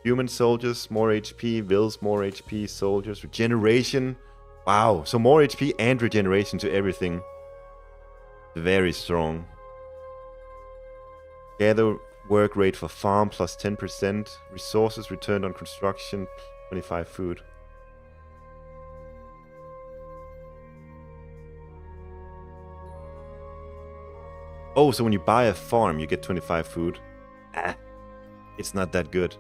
Human soldiers, more HP, Vills, more HP, soldiers, regeneration. Wow, so more HP and regeneration to everything. Very strong. Gather work rate for farm plus 10%. Resources returned on construction, 25 food. Oh, so when you buy a farm, you get 25 food. It's not that good.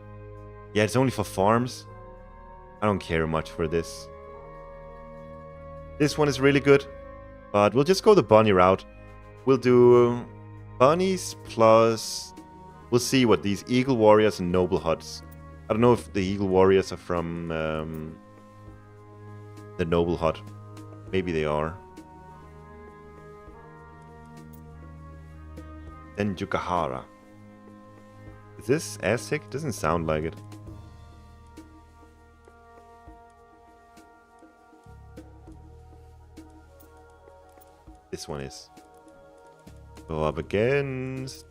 Yeah, it's only for farms. I don't care much for this. This one is really good, but we'll just go the bunny route. We'll do bunnies plus... We'll see what these eagle warriors and noble huts. I don't know if the eagle warriors are from the noble hut. Maybe they are. Then Yukahara. Is this Aztec? Doesn't sound like it. This one is. Go up against...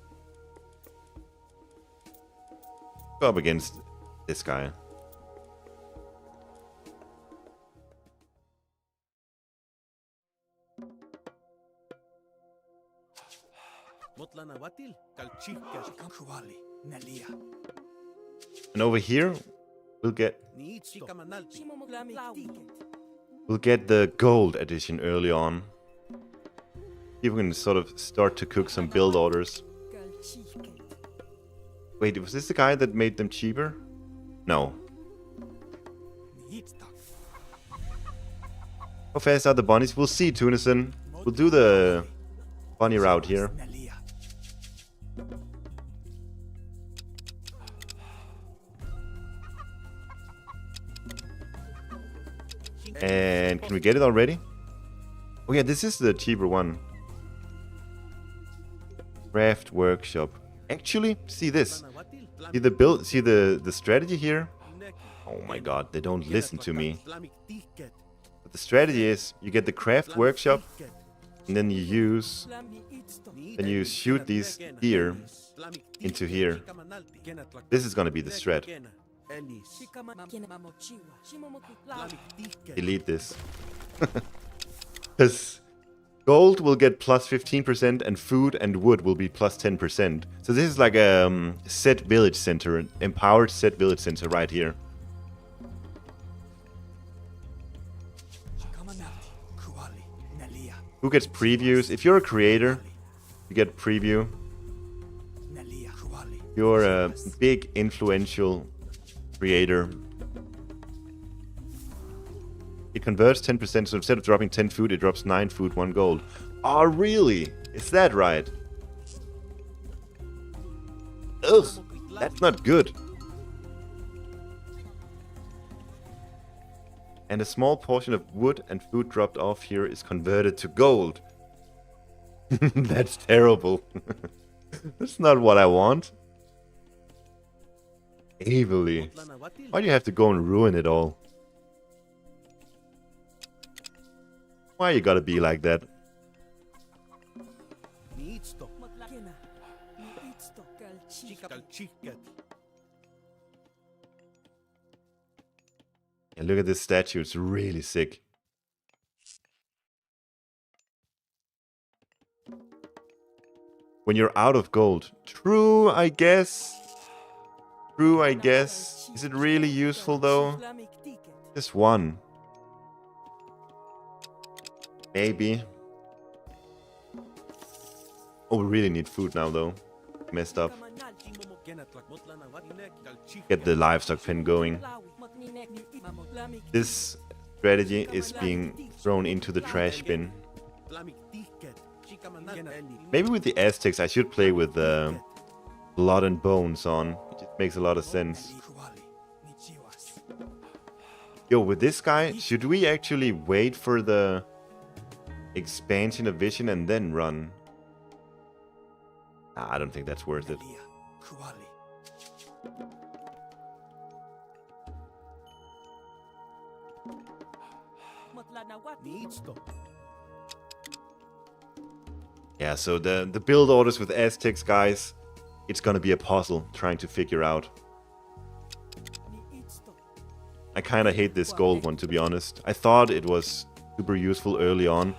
Go up against this guy. And over here, we'll get the gold edition early on. See if we can sort of start to cook some build orders. Wait, was this the guy that made them cheaper? No. How fast are the bunnies? We'll see, Tunison. We'll do the bunny route here. And can we get it already? Oh yeah, this is the cheaper one. Craft workshop. Actually, see this. See the build, see the strategy here? Oh my god, they don't listen to me. But the strategy is you get the craft workshop and then you shoot these deer into here. This is gonna be the strat. Delete this. Because gold will get plus 15% and food and wood will be plus 10%. So this is like a set village center, an empowered set village center right here. Who gets previews? If you're a creator, you get preview. You're a big influential creator. It converts 10%, so instead of dropping 10 food, it drops 9 food, 1 gold. Oh, really? Is that right? Ugh, that's not good. And a small portion of wood and food dropped off here is converted to gold. That's terrible. That's not what I want. Evilly. Why do you have to go and ruin it all? Why you gotta be like that? Yeah, look at this statue, it's really sick. When you're out of gold. True, I guess. True, I guess. Is it really useful though? Just one. Maybe. Oh, we really need food now, though. Messed up. Get the livestock pen going. This strategy is being thrown into the trash bin. Maybe with the Aztecs I should play with blood and bones on. It just makes a lot of sense. Yo, with this guy, should we actually wait for the expansion of vision and then run? Nah, I don't think that's worth it. Yeah, so the build orders with Aztecs, guys, it's gonna be a puzzle trying to figure out. I kinda hate this gold one, to be honest. I thought it was super useful early on,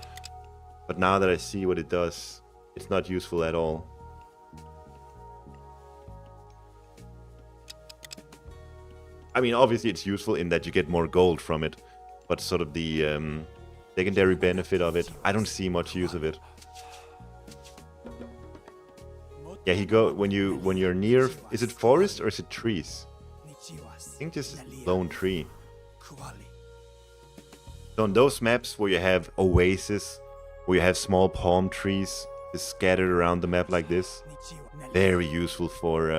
but now that I see what it does, it's not useful at all. I mean, obviously it's useful in that you get more gold from it, but sort of the secondary benefit of it, I don't see much use of it. Yeah, when you're near, is it forest or is it trees? I think just a lone tree. So on those maps where you have oases, where you have small palm trees just scattered around the map like this, very useful for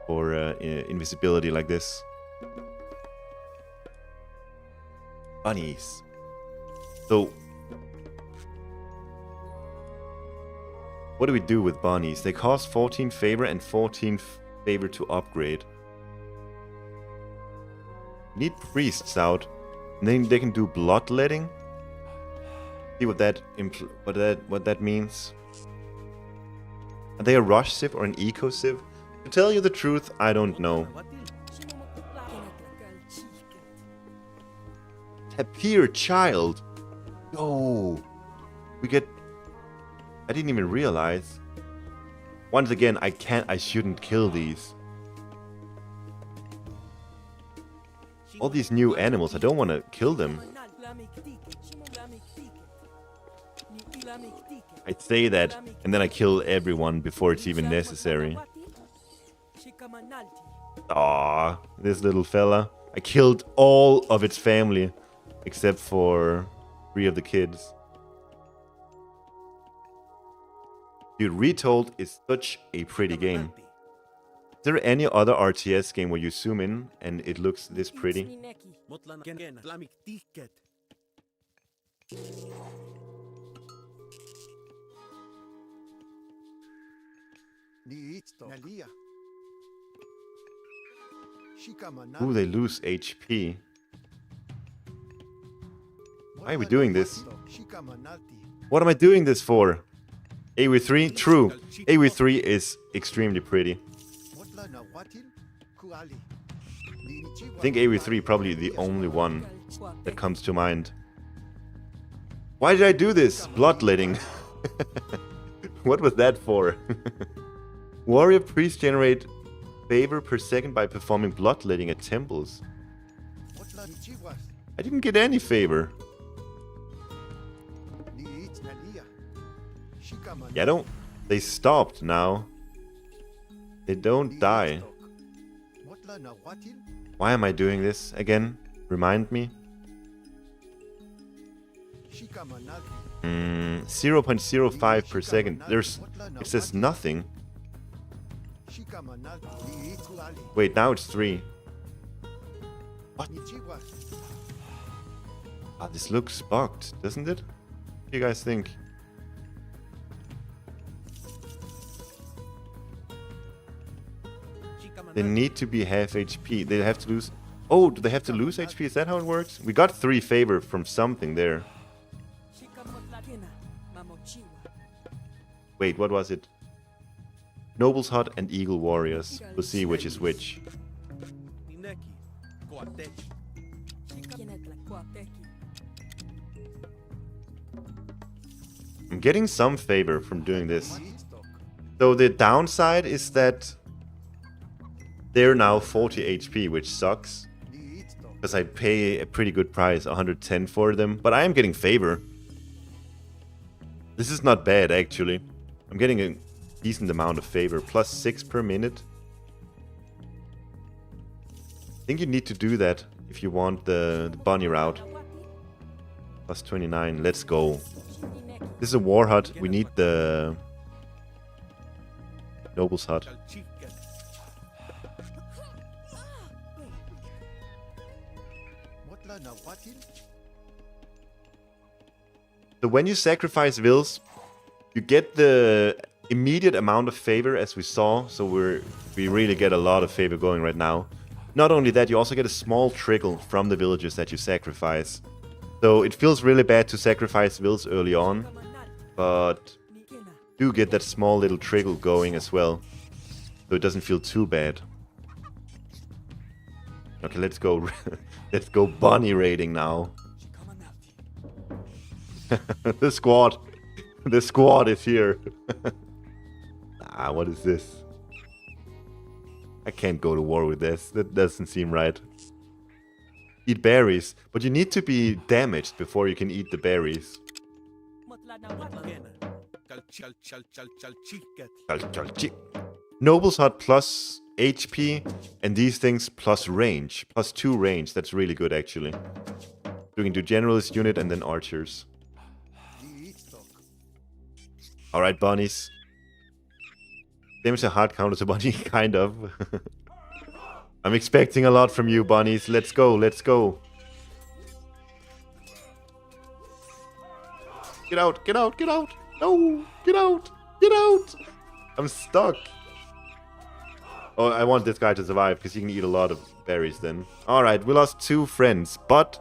invisibility like this. Bunnies. So, what do we do with bunnies? They cost 14 favor and 14 favor to upgrade. Need priests out, and then they can do bloodletting. See what that means. Are they a rush civ or an eco civ? To tell you the truth, I don't know. Tapir child. Oh, we get. I didn't even realize. Once again, I shouldn't kill these. All these new animals, I don't want to kill them. I say that, and then I kill everyone before it's even necessary. Aww, this little fella. I killed all of its family, except for 3 of the kids. Dude, Retold is such a pretty game. Is there any other RTS game where you zoom in and it looks this pretty? Ooh, they lose HP. Why are we doing this? What am I doing this for? AoE3? True. AoE3 is extremely pretty. I think AoE3 probably the only one that comes to mind. Why did I do this? Bloodletting. What was that for? Warrior priests generate favor per second by performing bloodletting at temples. I didn't get any favor. Yeah, they stopped now. They don't die. Why am I doing this again? Remind me. 0.05 per second. It says nothing. Wait, now it's 3. What? Ah, this looks bugged, doesn't it? What do you guys think? They need to be half HP. They have to lose... Oh, do they have to lose HP? Is that how it works? We got 3 favor from something there. Wait, what was it? Noble's Hut and Eagle Warriors. We'll see which is which. I'm getting some favor from doing this. So the downside is that they're now 40 HP, which sucks. Because I pay a pretty good price, 110 for them. But I am getting favor. This is not bad, actually. I'm getting a decent amount of favor. +6 per minute. I think you need to do that if you want the bunny route. +29. Let's go. This is a war hut. We need the noble's hut. So when you sacrifice wills, you get the immediate amount of favor, as we saw. So we really get a lot of favor going right now. Not only that, you also get a small trickle from the villagers that you sacrifice. So it feels really bad to sacrifice wills early on, but do get that small little trickle going as well, so it doesn't feel too bad. Okay, let's go. Let's go bunny raiding now. The squad is here. Ah, what is this? I can't go to war with this. That doesn't seem right. Eat berries, but you need to be damaged before you can eat the berries. Nobles hut plus HP, and these things plus range. +2 range. That's really good, actually. You can do generalist unit and then archers. Alright, bunnies. Damage a hard counter to bunny, kind of. I'm expecting a lot from you, bunnies. Let's go, let's go. Get out, get out, get out. No, get out, get out. I'm stuck. Oh, I want this guy to survive because he can eat a lot of berries then. Alright, we lost 2 friends, but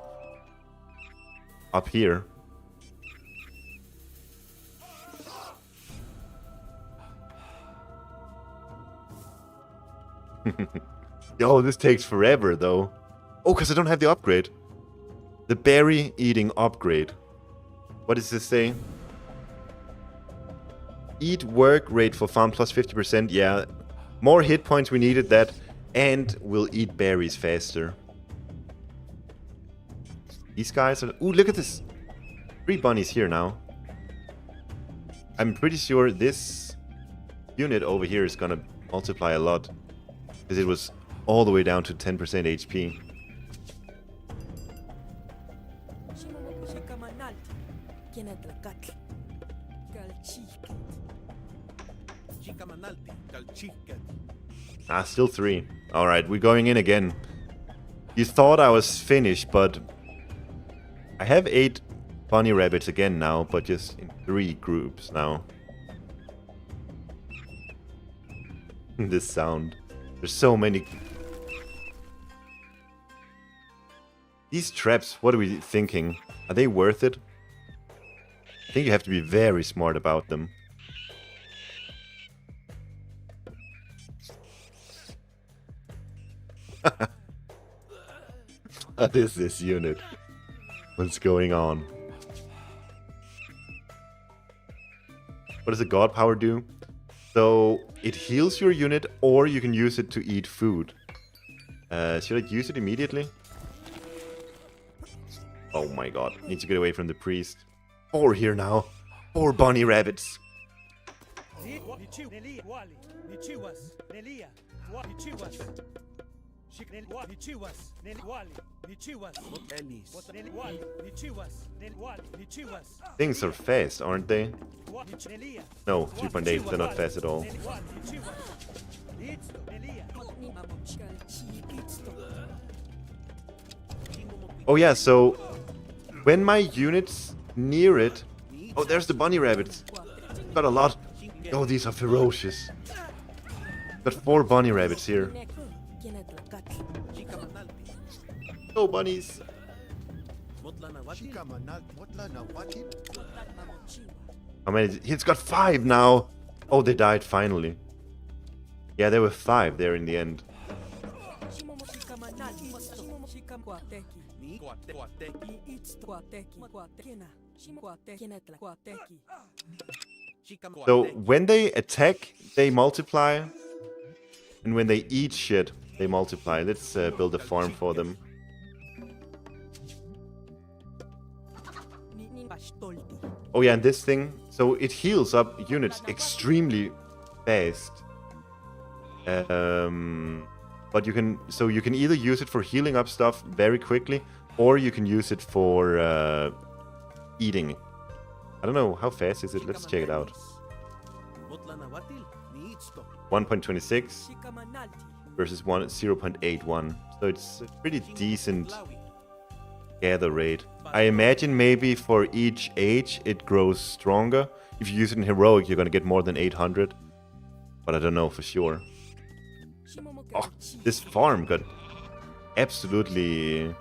up here. Oh, this takes forever though. Oh, because I don't have the upgrade. The berry eating upgrade. What does this say? Eat work rate for farm plus 50%. Yeah, more hit points, we needed that. And we'll eat berries faster. These guys are... Ooh, look at this. 3 bunnies here now. I'm pretty sure this unit over here is gonna multiply a lot. Because it was all the way down to 10% HP. Ah, still 3. Alright, we're going in again. You thought I was finished, but I have 8 bunny rabbits again now, but just in 3 groups now. This sound. There's so many. These traps, what are we thinking? Are they worth it? I think you have to be very smart about them. What is this unit? What's going on? What does the god power do? So it heals your unit, or you can use it to eat food. Should I use it immediately? Oh my god, need to get away from the priest. 4 here now. 4 bunny rabbits. Things are fast, aren't they? No, 3.8, they're not fast at all. Oh yeah, so when my units near it... Oh, there's the bunny rabbits. Got a lot. Oh, these are ferocious. Got 4 bunny rabbits here. Go, bunnies. How many? It's got 5 now. Oh, they died finally. Yeah, there were 5 there in the end. So when they attack, they multiply, and when they eat shit, they multiply. Let's build a farm for them. Oh yeah, and this thing, so it heals up units extremely fast. But you can either use it for healing up stuff very quickly, or you can use it for eating. I don't know, how fast is it? Let's check it out. 1.26 versus 0.81. So it's a pretty decent gather rate. I imagine maybe for each age it grows stronger. If you use it in heroic, you're gonna get more than 800. But I don't know for sure. Oh, this farm got absolutely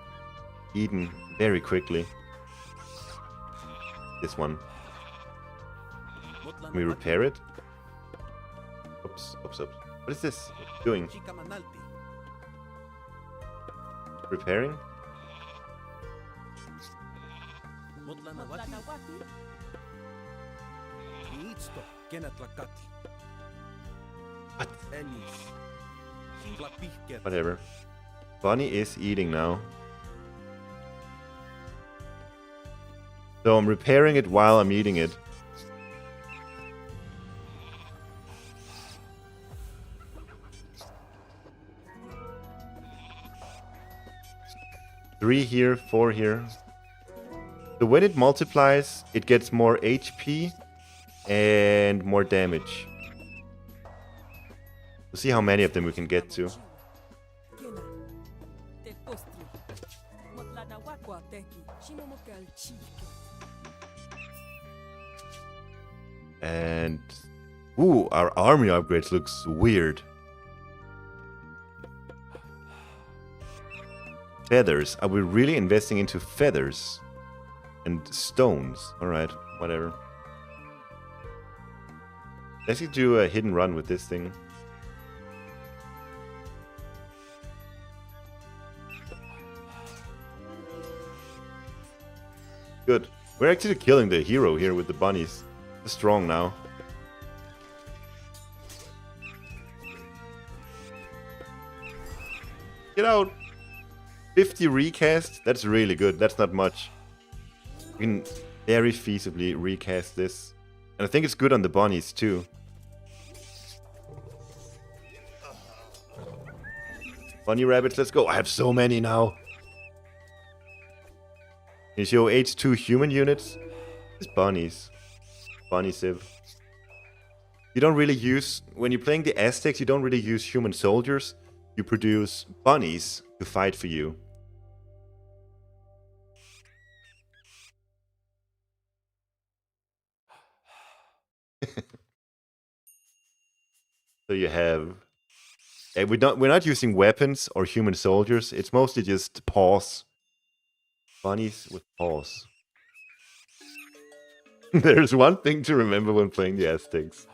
eaten very quickly. This one. Can we repair it? Oops, oops, oops. What is this doing? Repairing? What? Whatever. Bunny is eating now. So I'm repairing it while I'm eating it. Three here, 4 here. So when it multiplies, it gets more HP and more damage. We'll see how many of them we can get to. And ooh, our army upgrades looks weird. Feathers. Are we really investing into feathers? And stones. Alright, whatever. Let's do a hidden run with this thing. Good. We're actually killing the hero here with the bunnies. They're strong now. Get out! 50 recast? That's really good. That's not much. We can very feasibly recast this. And I think it's good on the bunnies too. Bunny rabbits, let's go. I have so many now. Can you show H2 human units? It's bunnies. Bunny civ. You don't really use... When you're playing the Aztecs, you don't really use human soldiers. You produce bunnies to fight for you. So you have... we're not using weapons or human soldiers. It's mostly just paws. Bunnies with paws. There's one thing to remember when playing the Aztecs.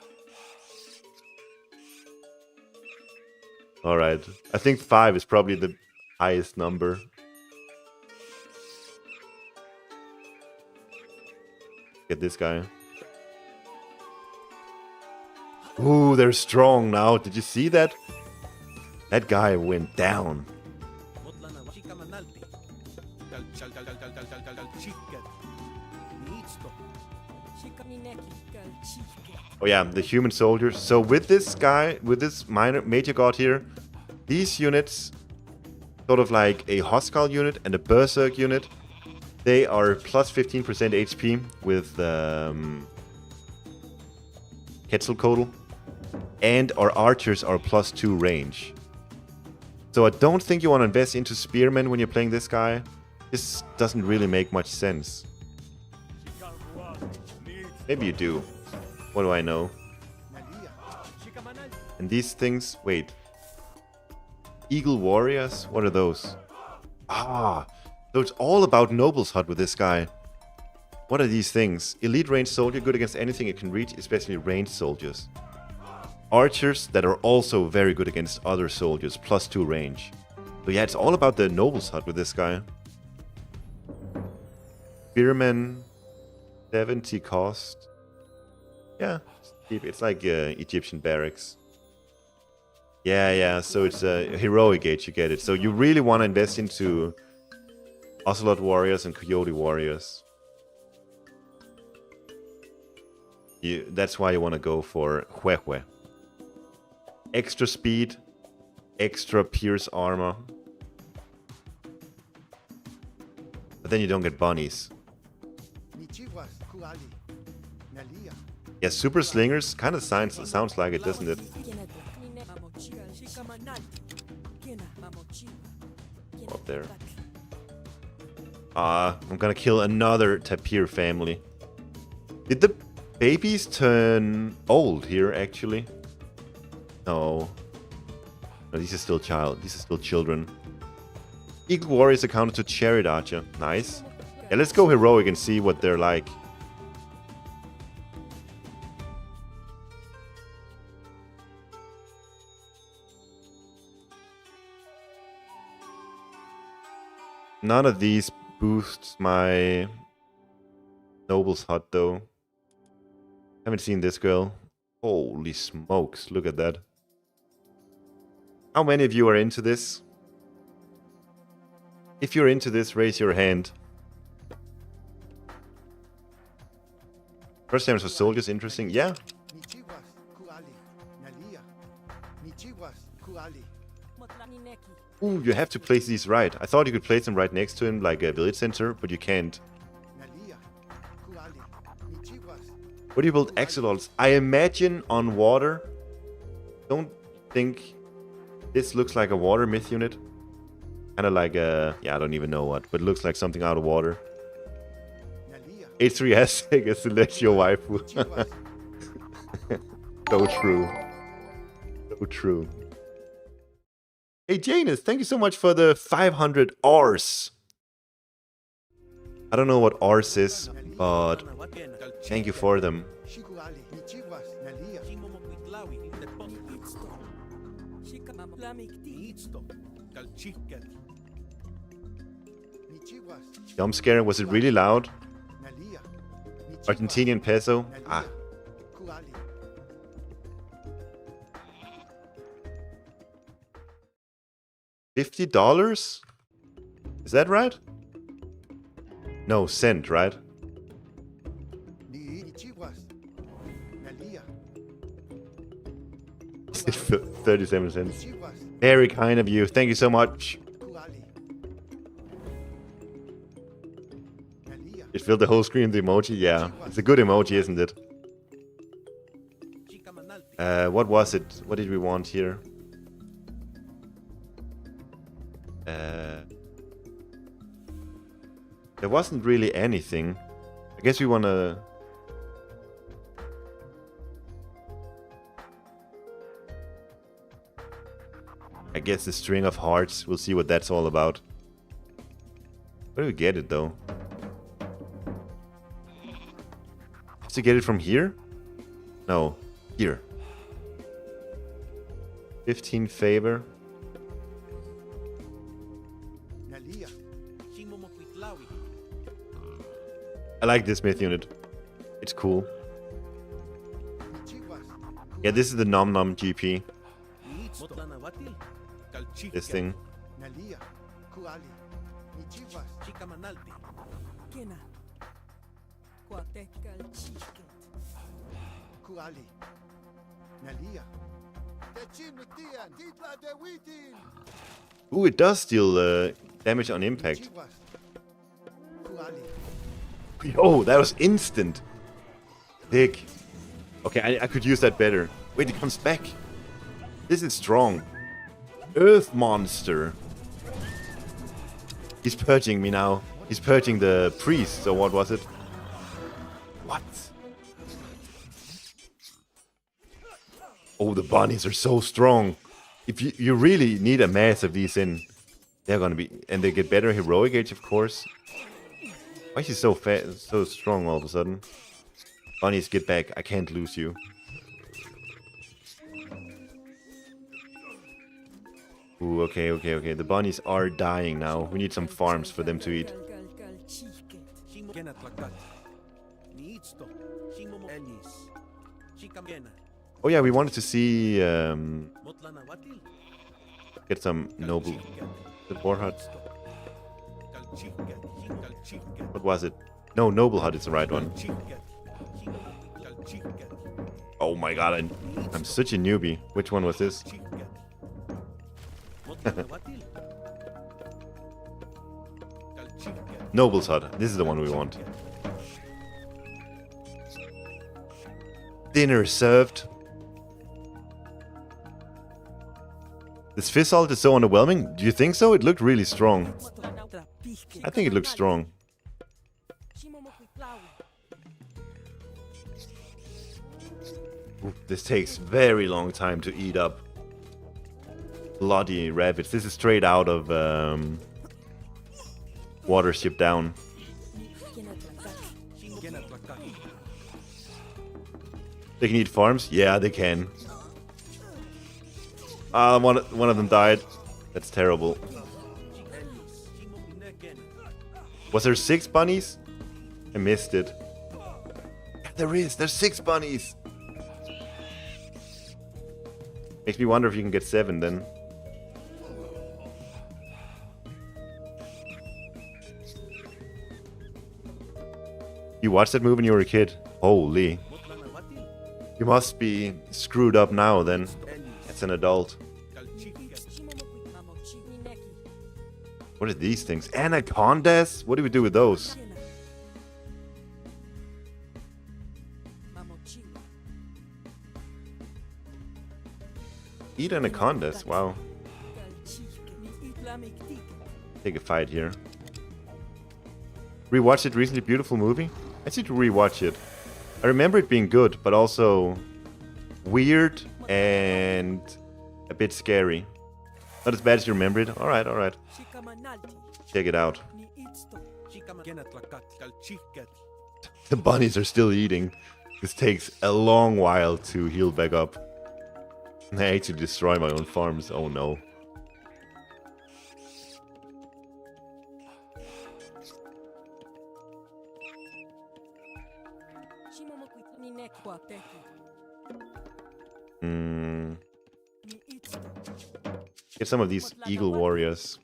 Alright. I think 5 is probably the highest number. Get this guy. Ooh, they're strong now. Did you see that? That guy went down. Oh yeah, the human soldiers. So with this guy, with this major god here, these units, sort of like a Hostile unit and a Berserk unit, they are plus 15% HP with Quetzalcoatl, and our archers are plus 2 range. So I don't think you want to invest into spearmen when you're playing this guy. This doesn't really make much sense. Maybe you do. What do I know? And these things... Wait. Eagle warriors? What are those? Ah! So it's all about Noble's Hut with this guy. What are these things? Elite ranged soldier, good against anything it can reach, especially ranged soldiers. Archers that are also very good against other soldiers, plus 2 range. So yeah, it's all about the Noble's Hut with this guy. Spearmen, 70 cost. Yeah, it's like Egyptian barracks. Yeah, so it's a heroic age, you get it. So you really want to invest into Ocelot warriors and Coyote warriors. That's why you want to go for Huehue. Extra speed, extra pierce armor. But then you don't get bunnies. Yeah, super slingers kind of sounds like it, doesn't it? Up there. I'm gonna kill another tapir family. Did the babies turn old here, actually? No. No, these are still children. Eagle warriors are counted to chariot archer. Nice. Yeah, let's go heroic and see what they're like. None of these boosts my noble's hut, though. Haven't seen this girl. Holy smokes, look at that. How many of you are into this? If you're into this, raise your hand. First damage for soldiers, interesting. Yeah. Ooh, you have to place these right. I thought you could place them right next to him, like a village center, but you can't. What do you build axolotls? I imagine on water. Don't think this looks like a water myth unit. Kind of like a... yeah, I don't even know what, but it looks like something out of water. H3 Aztec is celestial waifu. So true. So true. Hey Janus, thank you so much for the 500 Rs. I don't know what Rs is, but thank you for them. Jump scare, was it really loud? Argentinian peso? Ah. $50? Is that right? No, cent, right? 37 cents. Very kind of you. Thank you so much. It filled the whole screen with the emoji. Yeah, it's a good emoji, isn't it? What was it? What did we want here? There wasn't really anything. I guess we want to... I guess the string of hearts. We'll see what that's all about. Where do we get it, though? Have to get it from here? No. Here. 15 favor. I like this myth unit. It's cool. Yeah, this is the Nom Nom GP. This thing. Ooh, it does deal damage on impact. Oh, that was instant. Big. Okay, I could use that better. Wait, it comes back. This is strong. Earth monster. He's purging me now. He's purging the priest, or what was it? What? Oh, the bunnies are so strong. If you really need a mass of these in, they're gonna be... and they get better heroic age, of course. Why is he so fast, so strong all of a sudden? Bunnies, get back. I can't lose you. Ooh, okay. The bunnies are dying now. We need some farms for them to eat. Oh yeah, we wanted to see... get some noble... the war hut. What was it? No, noble hut is the right one. my god, I'm such a newbie. Which one was this? Noble's hut. This is the one we want. Dinner served. This Fizzalt is so underwhelming. Do you think so? It looked really strong. I think it looks strong. Ooh, this takes very long time to eat up. Bloody rabbits. This is straight out of Watership Down. They can eat farms? Yeah, they can. One of them died. That's terrible. Was there 6 bunnies? I missed it. There's 6 bunnies. Makes me wonder if you can get 7 then. You watched that movie when you were a kid? Holy. You must be screwed up now then. As an adult. What are these things? Anacondas? What do we do with those? Eat anacondas, wow. Take a fight here. Rewatched it recently, beautiful movie. I need to rewatch it. I remember it being good, but also weird and a bit scary. Not as bad as you remember it. Alright, alright. Check it out. The bunnies are still eating. This takes a long while to heal back up. I hate to destroy my own farms. Oh no. Get some of these eagle warriors.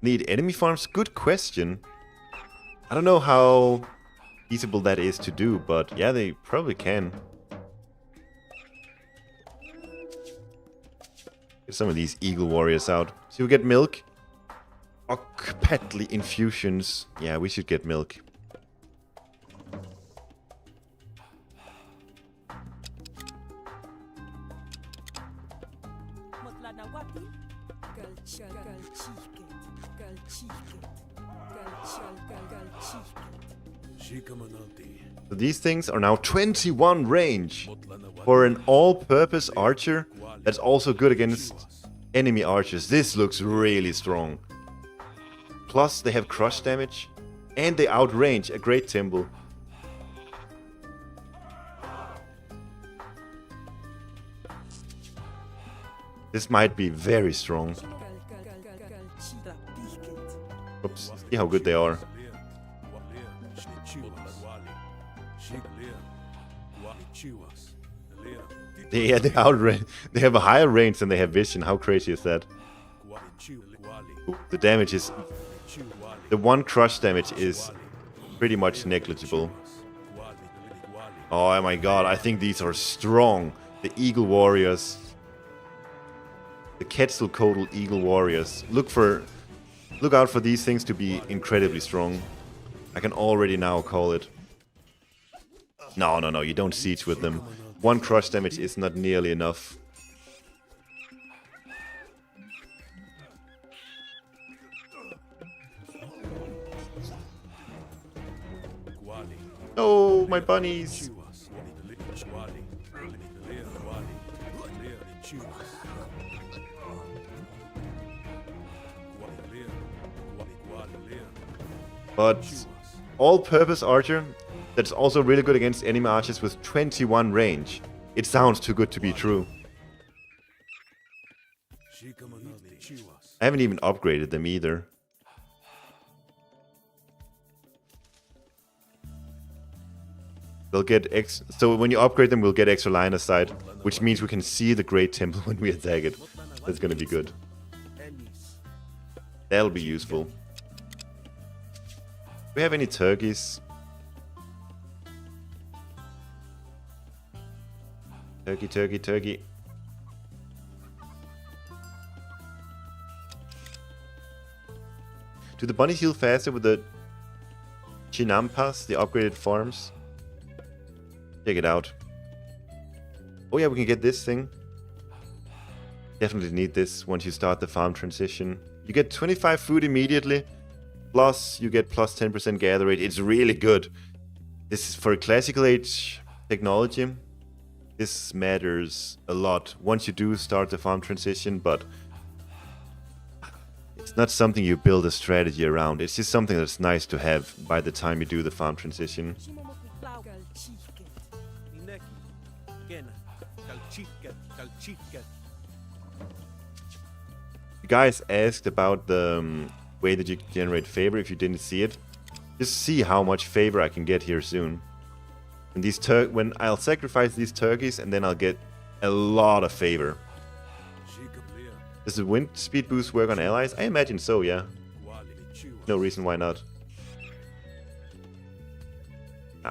Need enemy farms? Good question. I don't know how feasible that is to do, but yeah, they probably can. Get some of these eagle warriors out. So we get milk. Petly infusions. Yeah, we should get milk. So these things are now 21 range. For an all-purpose archer, that's also good against enemy archers. This looks really strong. Plus, they have crush damage, and they outrange a great Timble. This might be very strong. Oops, see how good they are. They have a higher range than they have vision. How crazy is that? Ooh, the damage is... The one crush damage is pretty much negligible. Oh my god, I think these are strong. The Eagle Warriors. The Quetzalcoatl Eagle Warriors. Look out for these things to be incredibly strong. I can already now call it. No, you don't siege with them. One crush damage is not nearly enough. Oh, my bunnies! But all-purpose archer, that's also really good against enemy archers with 21 range. It sounds too good to be true. I haven't even upgraded them either. They'll get so when you upgrade them, we'll get extra line of sight, which means we can see the Great Temple when we attack it. That's gonna be good. That'll be useful. we have any turkeys? Turkey, turkey, turkey. Do the bunnies heal faster with the chinampas, the upgraded farms? Check it out. Oh yeah, we can get this thing. Definitely need this once you start the farm transition. You get 25 food immediately. Plus, you get plus 10% gather rate. It's really good. This is for a classical age technology. This matters a lot once you do start the farm transition, but it's not something you build a strategy around. It's just something that's nice to have by the time you do the farm transition. You guys asked about the way that you generate favor if you didn't see it. Just see how much favor I can get here soon. And these when I'll sacrifice these turkeys and then I'll get a lot of favor. Does the wind speed boost work on allies? I imagine so, yeah. No reason why not.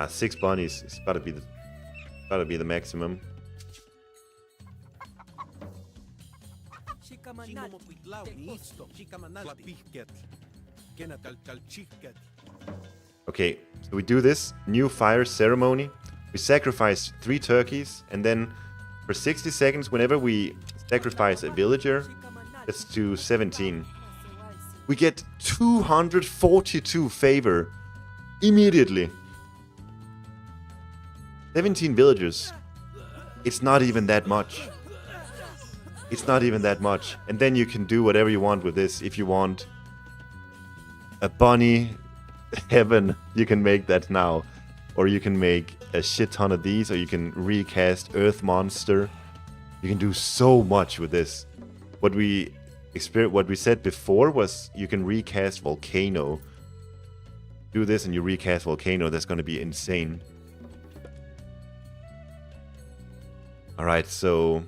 6 bunnies. It's gotta be the maximum. Okay, so we do this new fire ceremony. We sacrifice 3 turkeys, and then for 60 seconds, whenever we sacrifice a villager, let's do 17. We get 242 favor immediately. 17 villagers. It's not even that much. It's not even that much. And then you can do whatever you want with this. If you want a bunny heaven, you can make that now. Or you can make a shit ton of these, or you can recast Earth Monster. You can do so much with this. What we said before was you can recast Volcano. Do this and you recast Volcano. That's going to be insane. Alright, so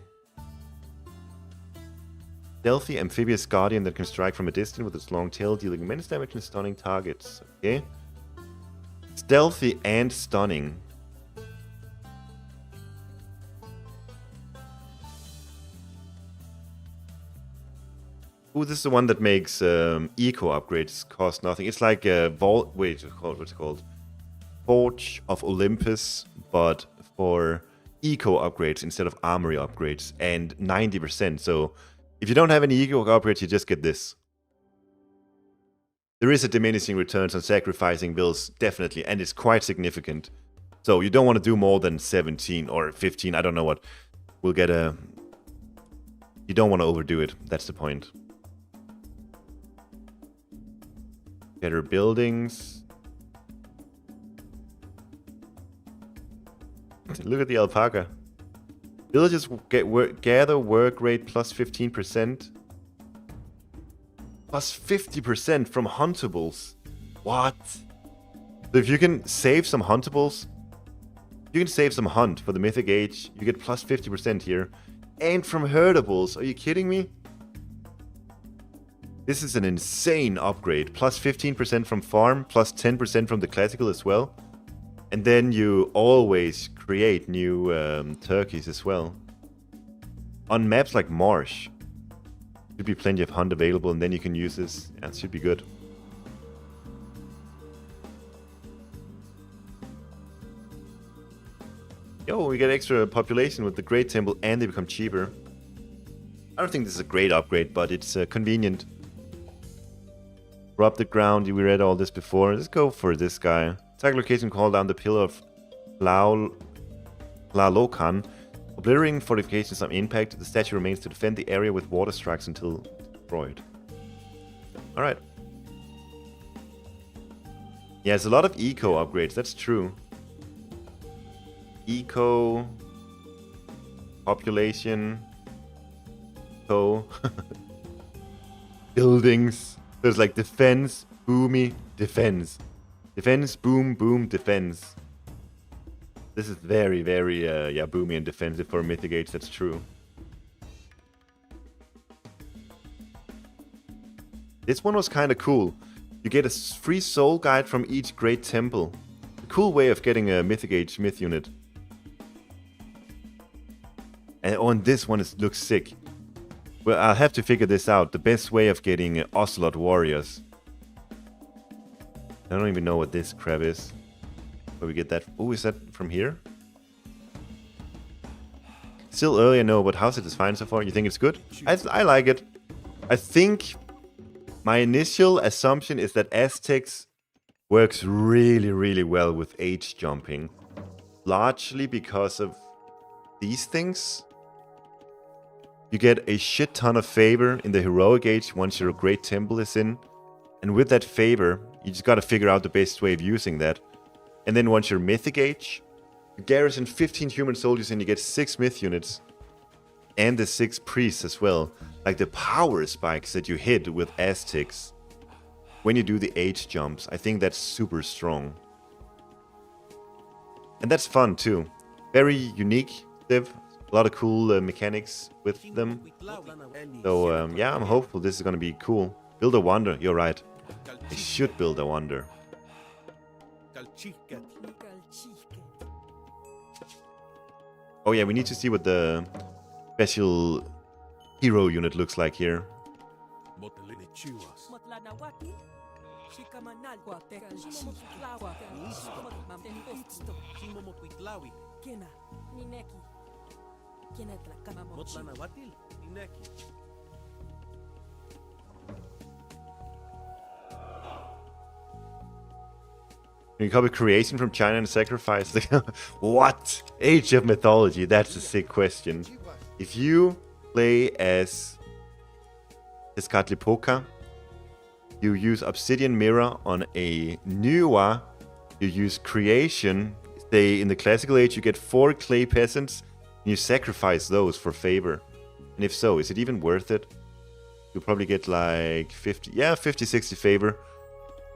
stealthy amphibious guardian that can strike from a distance with its long tail, dealing immense damage and stunning targets. Okay. Stealthy and stunning. Ooh, this is the one that makes eco upgrades cost nothing. It's like a what's it called? Forge of Olympus, but for eco upgrades instead of armory upgrades, and 90%. So if you don't have any eco upgrades, you just get this. There is a diminishing returns on sacrificing bills, definitely, and it's quite significant. So you don't want to do more than 17 or 15, I don't know what. We'll get a... You don't want to overdo it, that's the point. Better buildings. Look at the alpaca. Villagers gather work rate plus 15%. Plus 50% from huntables. What? So if you can save some huntables, you can save some hunt for the Mythic Age, you get plus 50% here. And from herdables, are you kidding me? This is an insane upgrade. Plus 15% from farm, plus 10% from the classical as well. And then you always create new turkeys as well. On maps like Marsh, should be plenty of hunt available, and then you can use this. Yeah, it should be good. Yo, we get extra population with the Great Temple, and they become cheaper. I don't think this is a great upgrade, but it's convenient. Rub the ground, we read all this before. Let's go for this guy. Attack location, call down the pillar of Tlalocan. Obliterating fortifications on impact, the statue remains to defend the area with water strikes until destroyed. Alright. Yeah, there's a lot of eco upgrades, that's true. Eco, population, buildings. There's like defense, boomy, defense. Defense, boom, boom, defense. This is very, very, yeah, boomy and defensive for Mythic Age, that's true. This one was kind of cool. You get a free soul guide from each great temple. A cool way of getting a Mythic Age myth unit. And on this one, it looks sick. Well, I'll have to figure this out. The best way of getting Ocelot warriors. I don't even know what this crab is. Where we get that? Oh, is that from here? Still early, I know, but how's it fine so far? You think it's good? I like it. I think my initial assumption is that Aztecs works really, really well with age jumping. Largely because of these things. You get a shit ton of favor in the heroic age once your great temple is in. And with that favor, you just gotta figure out the best way of using that. And then once you're mythic age, you garrison 15 human soldiers and you get 6 myth units. And the 6 priests as well. Like the power spikes that you hit with Aztecs. When you do the age jumps, I think that's super strong. And that's fun too. Very unique div. A lot of cool mechanics with them. So yeah, I'm hopeful this is gonna be cool. Build a wonder, you're right. I should build a wonder. Oh yeah, we need to see what the special hero unit looks like here. You can copy creation from China and sacrifice. What? Age of mythology? That's a sick question. If you play as Tezcatlipoca, you use Obsidian Mirror on a Nuwa, you use creation. Say in the classical age, you get 4 clay peasants, and you sacrifice those for favor. And if so, is it even worth it? You'll probably get like 50, yeah, 50, 60 favor.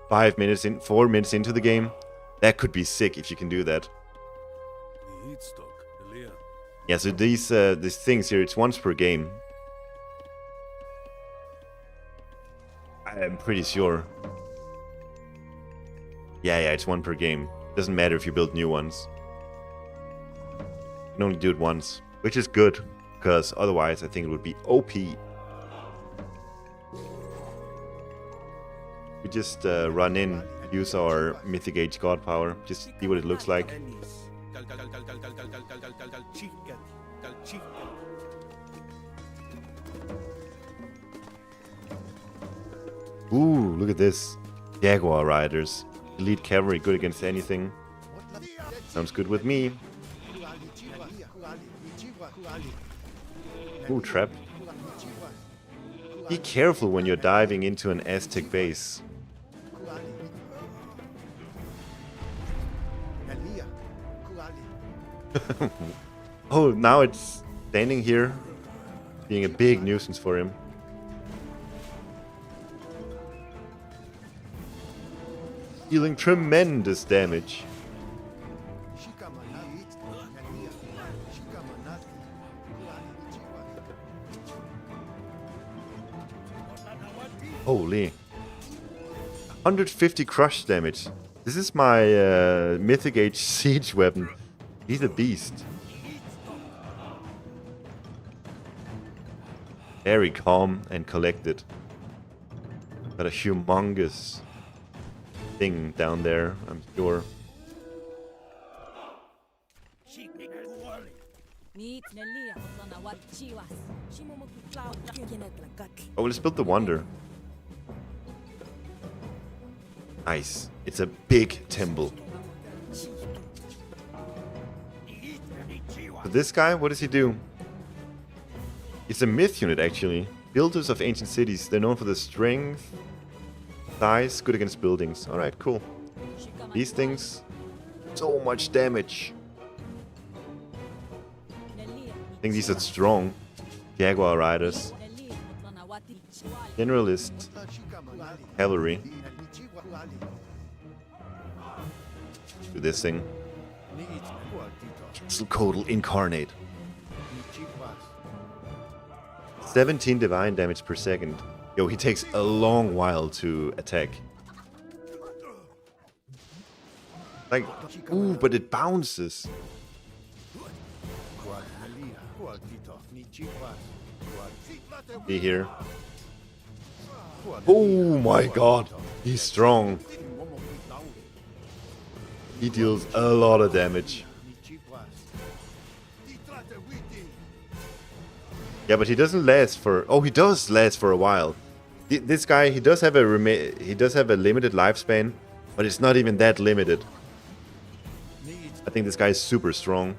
4 minutes into the game. That could be sick if you can do that. Yeah, so these things here, it's once per game. I'm pretty sure. Yeah, it's 1 per game. Doesn't matter if you build new ones. You can only do it once, which is good, because otherwise I think it would be OP. We just run in, use our Mythic Age God power, just see what it looks like. Ooh, look at this. Jaguar Riders. Elite Cavalry, good against anything. Sounds good with me. Ooh, trap. Be careful when you're diving into an Aztec base. Oh, now it's standing here, being a big nuisance for him. Dealing tremendous damage. Holy. 150 crush damage. This is my Mythic Age siege weapon. He's a beast. Very calm and collected. Got a humongous thing down there, I'm sure. Oh, let's build the wonder. Nice. It's a big temple. So this guy, what does he do? It's a myth unit, actually. Builders of ancient cities. They're known for their strength, size, good against buildings. Alright, cool. These things, so much damage. I think these are strong. Jaguar Riders. Generalist. Cavalry. Do this thing. Quetzalcoatl incarnate. 17 divine damage per second. Yo, he takes a long while to attack. Like, ooh, but it bounces. See here. Oh my god, he's strong. He deals a lot of damage. Yeah, but he doesn't last for... Oh, he does last for a while. This guy, he does have a limited lifespan, but it's not even that limited. I think this guy is super strong.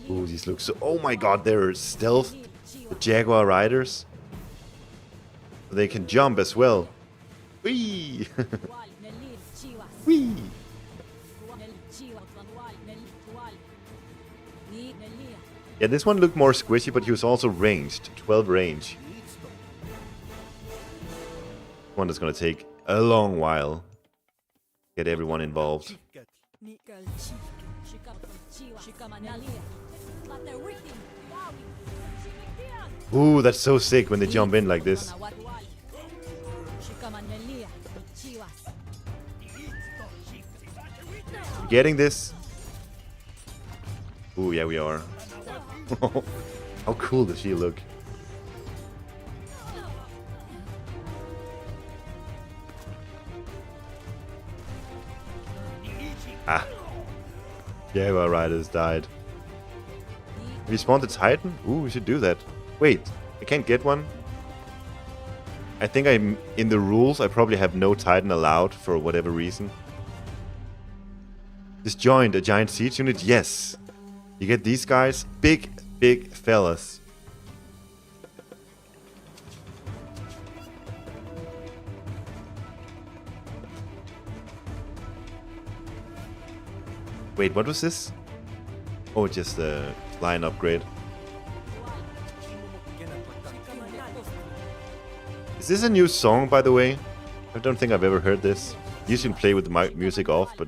Ooh, these look so... Oh my god, they're stealth. The Jaguar Riders. They can jump as well. Whee! Whee! Yeah, this one looked more squishy, but he was also ranged. 12 range. One is gonna take a long while. Get everyone involved. Ooh, that's so sick when they jump in like this. You getting this? Ooh, yeah, we are. How cool does she look? Ah. Jaguar Riders died. Have you spawned a Titan? Ooh, we should do that. Wait, I can't get one? I think I'm in the rules. I probably have no Titan allowed for whatever reason. Disjoined a giant siege unit? Yes. You get these guys. Big, big fellas. Wait, what was this? Oh, just a line upgrade. Is this a new song, by the way? I don't think I've ever heard this. Usually play with the music off, but...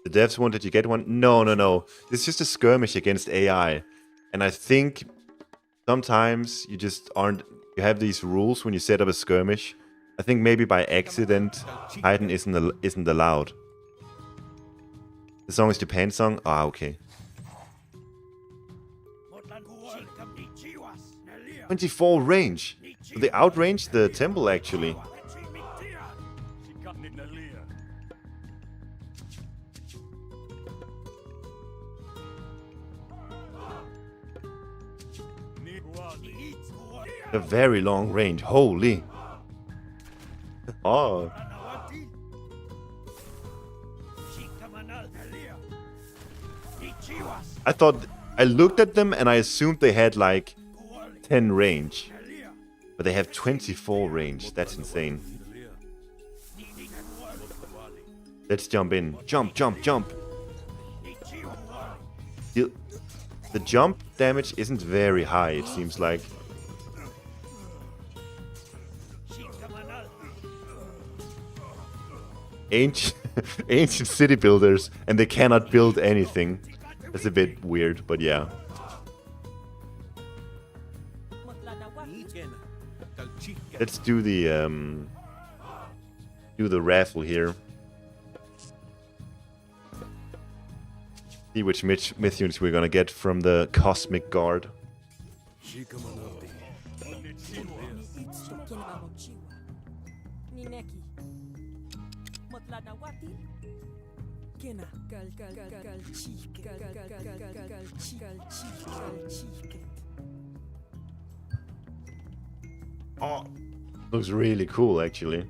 The devs wanted you get one? No, no, no. It's just a skirmish against AI. And I think sometimes you just aren't... You have these rules when you set up a skirmish. I think maybe by accident, Titan isn't allowed. The song is Japan's song? Ah, okay. 24 range. So they outranged the temple, actually. A very long range. Holy. Oh. I thought... I looked at them and I assumed they had like 10 range. But they have 24 range. That's insane. Let's jump in. Jump, jump, jump. The jump damage isn't very high, it seems like. Ancient city builders, and they cannot build anything. That's a bit weird, but yeah. Let's do the raffle here. See which myth units we're gonna get from the Cosmic Guard. Oh, looks really cool actually.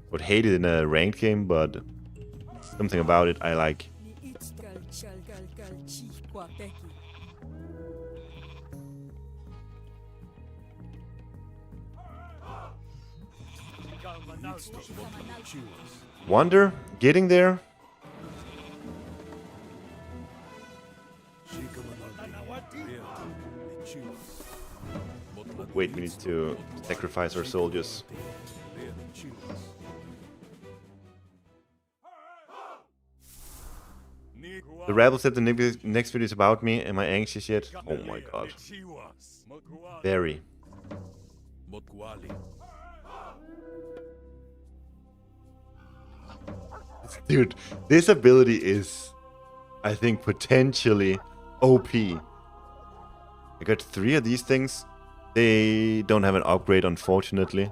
Would hate it in a ranked game, but something about it I like. Wonder, getting there. Wait, we need to sacrifice our soldiers. The rebel said the next video is about me. Am I anxious yet? Oh my god. Very. Dude, this ability is, I think, potentially OP. I got 3 of these things. They don't have an upgrade, unfortunately.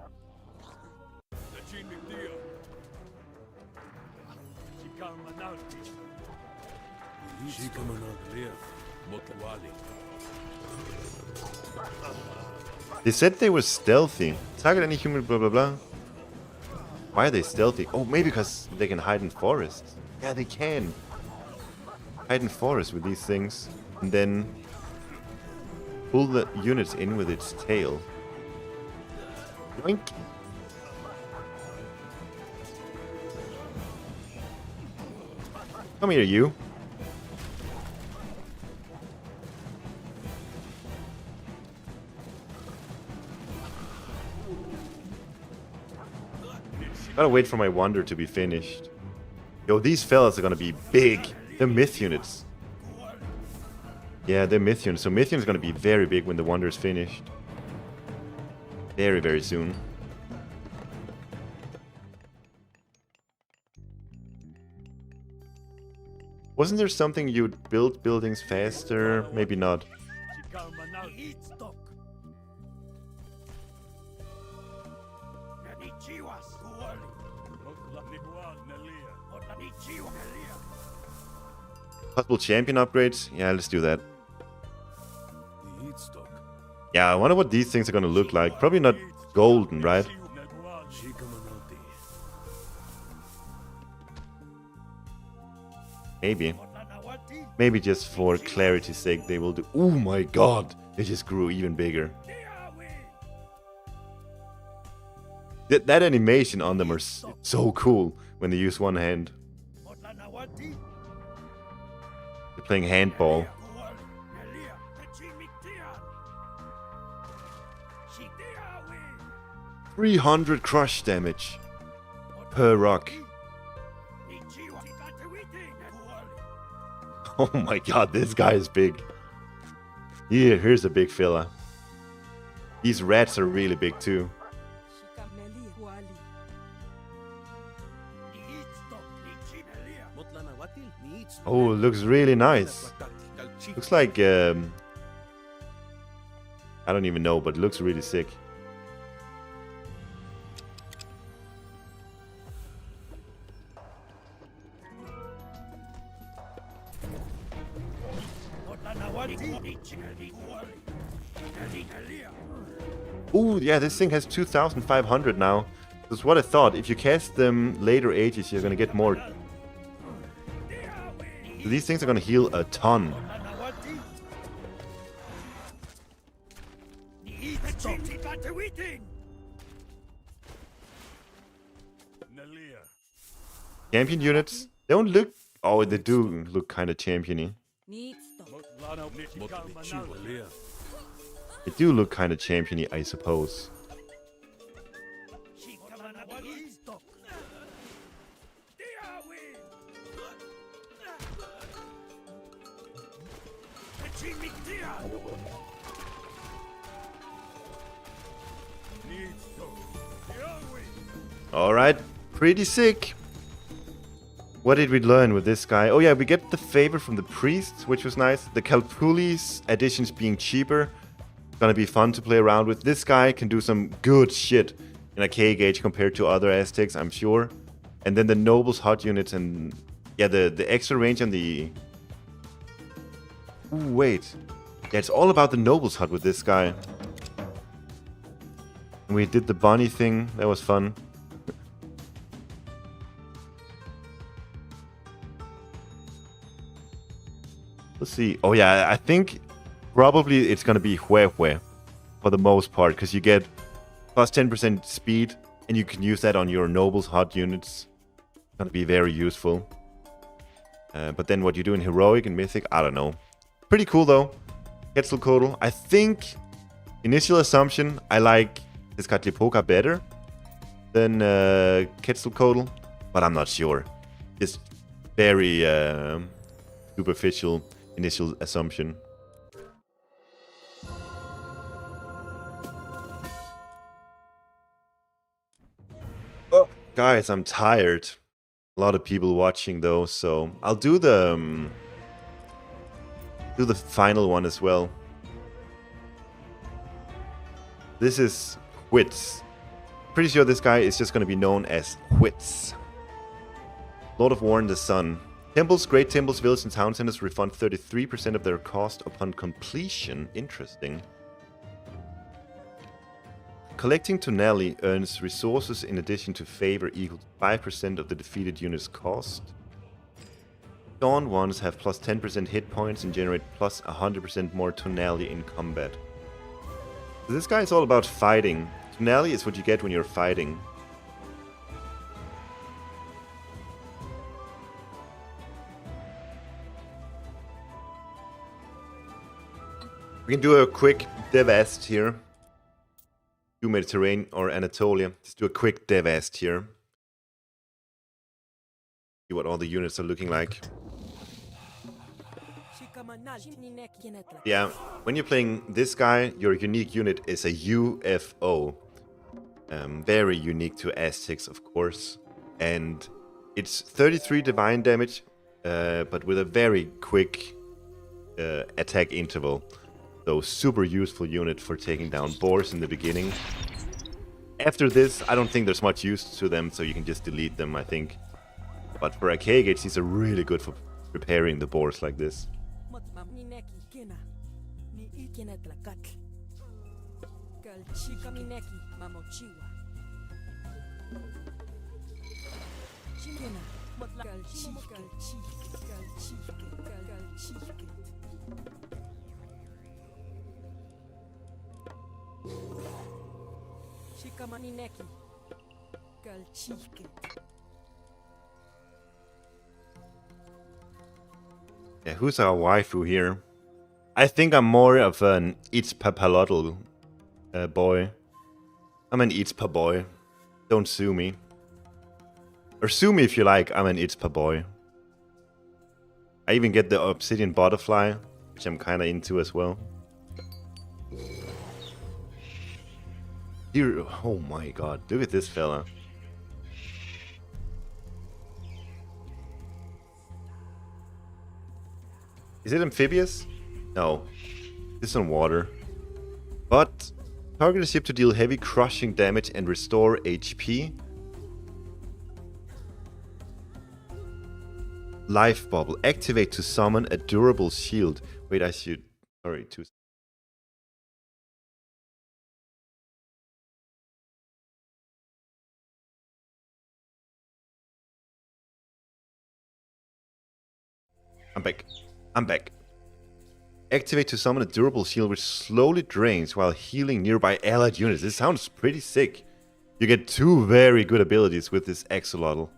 They said they were stealthy. Target any human, blah blah blah. Why are they stealthy? Oh, maybe because they can hide in forests. Yeah, they can. Hide in forests with these things. And then pull the units in with its tail. Yoink. Come here, you. Gotta wait for my wonder to be finished. Yo, these fellas are gonna be big. They're myth units. Yeah, they're myth units. So myth units are gonna be very big when the wonder is finished. Very, very soon. Wasn't there something you'd build buildings faster? Maybe not. Possible champion upgrades? Yeah, let's do that. Yeah, I wonder what these things are gonna look like. Probably not golden, right? Maybe. Maybe just for clarity's sake they will do... Oh my god! They just grew even bigger. That animation on them are so cool when they use one hand. They're playing handball. 300 crush damage per rock. Oh my god, this guy is big. Yeah, here's a big fella. These rats are really big too. Oh, looks really nice. Looks like I don't even know, but it looks really sick. Oh yeah, this thing has 2,500 now. That's what I thought. If you cast them later ages, you're gonna get more. These things are gonna heal a ton. Champion units don't look. Oh, they do look kind of championy. They do look kind of championy, I suppose. Alright, pretty sick. What did we learn with this guy? Oh yeah, we get the favor from the priests, which was nice. The Calpulis additions being cheaper. Gonna be fun to play around with. This guy can do some good shit in a K gauge compared to other Aztecs, I'm sure. And then the Nobles hot units and... yeah, the extra range on the... Ooh, wait. Yeah, it's all about the Nobles hut with this guy. And we did the bunny thing. That was fun. Let's see. Oh yeah, I think probably it's gonna be Huehue for the most part, because you get plus 10% speed, and you can use that on your Nobles hot units. It's gonna be very useful. But then what you do in Heroic and Mythic, I don't know. Pretty cool though. Quetzalcoatl. I think, initial assumption, I like Tezcatlipoca better than Quetzalcoatl, but I'm not sure. Just very superficial initial assumption. Oh, guys, I'm tired. A lot of people watching though, so I'll do the final one as well. This is Quitz. Pretty sure this guy is just going to be known as Quitz. Lord of War in the Sun. Temples, great temples, villages, and town centers refund 33% of their cost upon completion. Interesting. Collecting Tonelli earns resources in addition to favor equal to 5% of the defeated unit's cost. Dawn ones have plus 10% hit points and generate plus 100% more Tonelli in combat. So this guy is all about fighting. Tonelli is what you get when you're fighting. We can do a quick Devest here. Do Mediterranean or Anatolia. Just do a quick Devest here. See what all the units are looking like. Yeah, when you're playing this guy, your unique unit is a UFO. Very unique to Aztecs, of course. And it's 33 divine damage, but with a very quick attack interval. So super useful unit for taking down boars in the beginning. After this, I don't think there's much use to them, so you can just delete them, I think. But for Archaic Age, these are really good for preparing the boars like this. Yeah, who's our waifu here? I think I'm more of an Tezcatlipoca boy. I'm an Itzpa boy. Don't sue me. Or sue me if you like, I'm an Itzpa boy. I even get the obsidian butterfly, which I'm kinda into as well. Here, oh my god, look at this fella. Is it amphibious? No. This is on water. But target a ship to deal heavy crushing damage and restore HP. Life bubble. Activate to summon a durable shield. Wait, I should... Sorry, two... I'm back. Activate to summon a durable shield which slowly drains while healing nearby allied units. This sounds pretty sick. You get two very good abilities with this axolotl.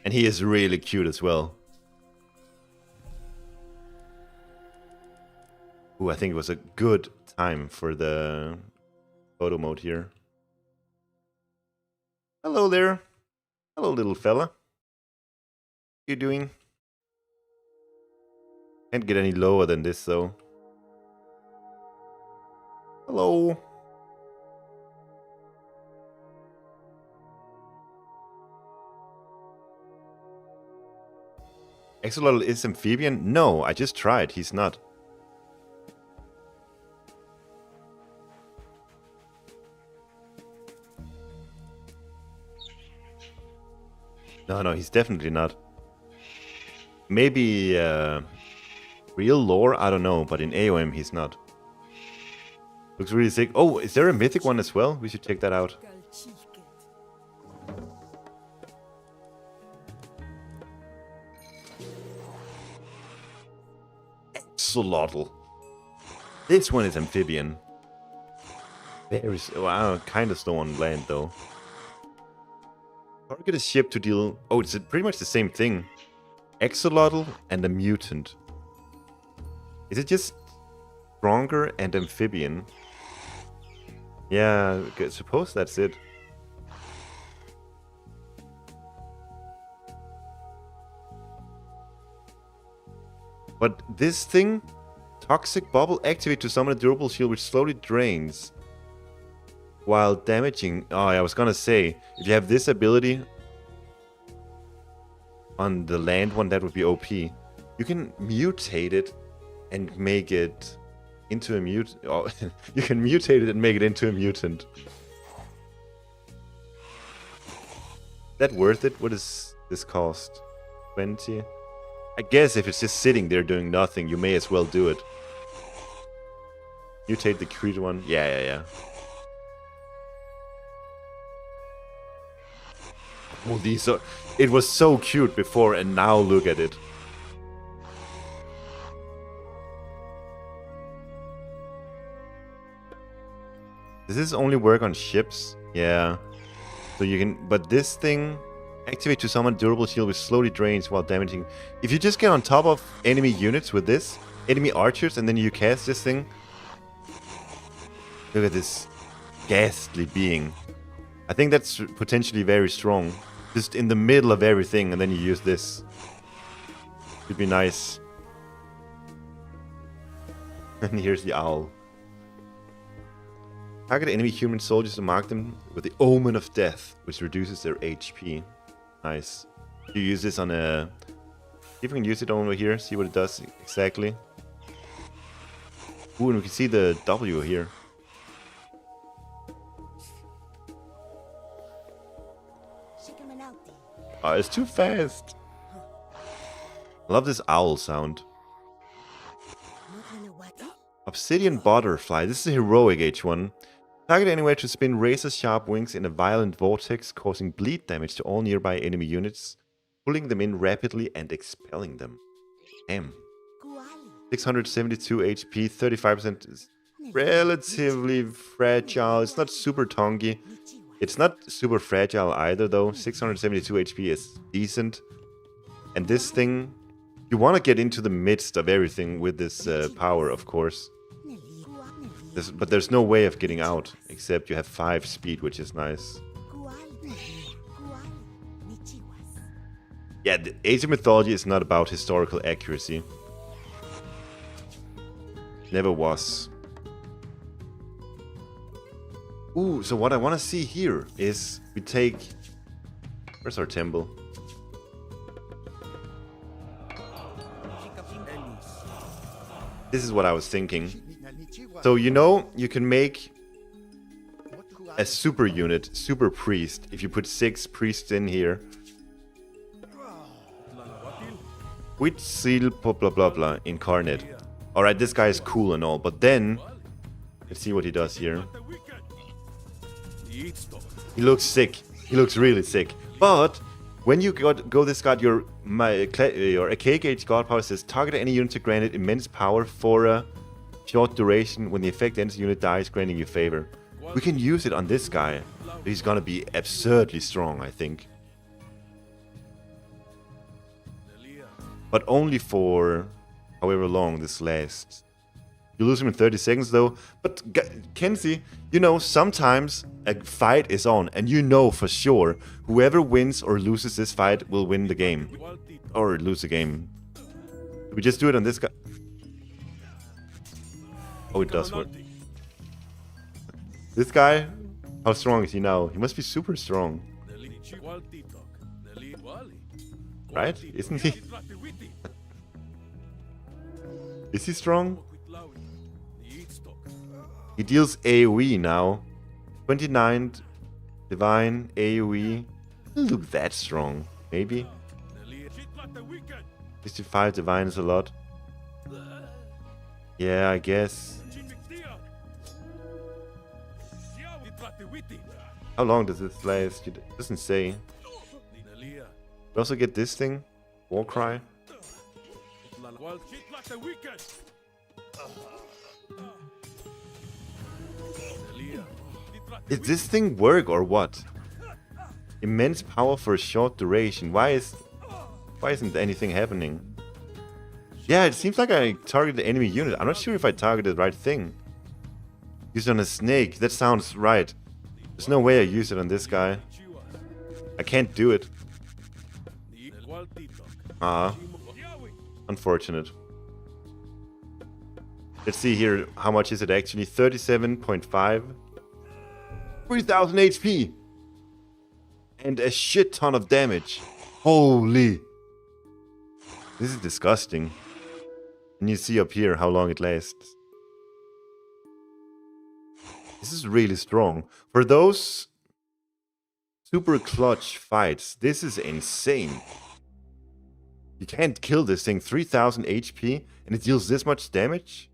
And he is really cute as well. Ooh, I think it was a good time for the photo mode here. Hello there. Hello, little fella. How you doing? Can't get any lower than this, though. Hello. Axolotl is amphibian? No, I just tried. He's not. No, he's definitely not. Maybe real lore? I don't know, but in AOM he's not. Looks really sick. Oh, is there a mythic one as well? We should check that out. Axolotl. This one is amphibian. Very wow, kind of slow on land though. Target a ship to deal... Oh, it's pretty much the same thing. Axolotl and a mutant. Is it just stronger and amphibian? Yeah, I suppose that's it. But this thing, Toxic Bubble, activate to summon a durable shield which slowly drains while damaging. Oh, I was gonna say, if you have this ability on the land one, that would be OP. You can mutate it and make it into a mutant. Oh, you can mutate it and make it into a mutant. That worth it? What does this cost? 20? I guess if it's just sitting there doing nothing, you may as well do it. Mutate the creature one. Yeah. Oh, these are... It was so cute before, and now look at it. Does this only work on ships? Yeah. So you can... But this thing... Activate to summon durable shield which slowly drains while damaging. If you just get on top of enemy units with this, enemy archers, and then you cast this thing... Look at this ghastly being. I think that's potentially very strong. Just in the middle of everything, and then you use this. Should be nice. And here's the owl. Target enemy human soldiers to mark them with the Omen of Death, which reduces their HP. Nice. You use this on a... See if we can use it over here, see what it does exactly. Ooh, and we can see the W here. Oh, it's too fast. I love this owl sound. Obsidian Butterfly. This is a heroic H1. Target anywhere to spin razor-sharp wings in a violent vortex, causing bleed damage to all nearby enemy units, pulling them in rapidly and expelling them. Damn. 672 HP, 35% is relatively fragile. It's not super tongy. It's not super fragile either, though. 672 HP is decent. And this thing, you want to get into the midst of everything with this power, of course. But there's no way of getting out, except you have 5 speed, which is nice. Yeah, the Age of Mythology is not about historical accuracy. Never was. Ooh, so what I want to see here is we take... Where's our temple? This is what I was thinking. So, you know, you can make a super unit, super priest, if you put 6 priests in here. Quetzalcoatl, blah blah blah, incarnate. Alright, this guy is cool and all, but then... Let's see what he does here. He looks sick. He looks really sick. But when you go this card, your archaic age god power says target any unit to grant it immense power for a short duration. When the effect ends, the unit dies, granting you favor. We can use it on this guy. He's gonna be absurdly strong, I think. But only for however long this lasts. You lose him in 30 seconds though. But Kenzie, you know, sometimes a fight is on and you know for sure whoever wins or loses this fight will win the game. Or lose the game. We just do it on this guy. Oh, it does work. This guy? How strong is he now? He must be super strong. Right? Isn't he? Is he strong? He deals AoE now. 29 divine AoE. Doesn't look that strong. Maybe. 65 divine is a lot. Yeah, I guess. How long does this last? It doesn't say. We also get this thing. Warcry. Did this thing work or what? Immense power for a short duration. Why isn't anything happening? Yeah, it seems like I targeted the enemy unit. I'm not sure if I targeted the right thing. Use it on a snake. That sounds right. There's no way I use it on this guy. I can't do it. Ah. Unfortunate. Let's see here, how much is it actually? 37.5. 3000 HP! And a shit ton of damage. Holy! This is disgusting. And you see up here how long it lasts. This is really strong. For those super clutch fights, this is insane. You can't kill this thing. 3000 HP and it deals this much damage?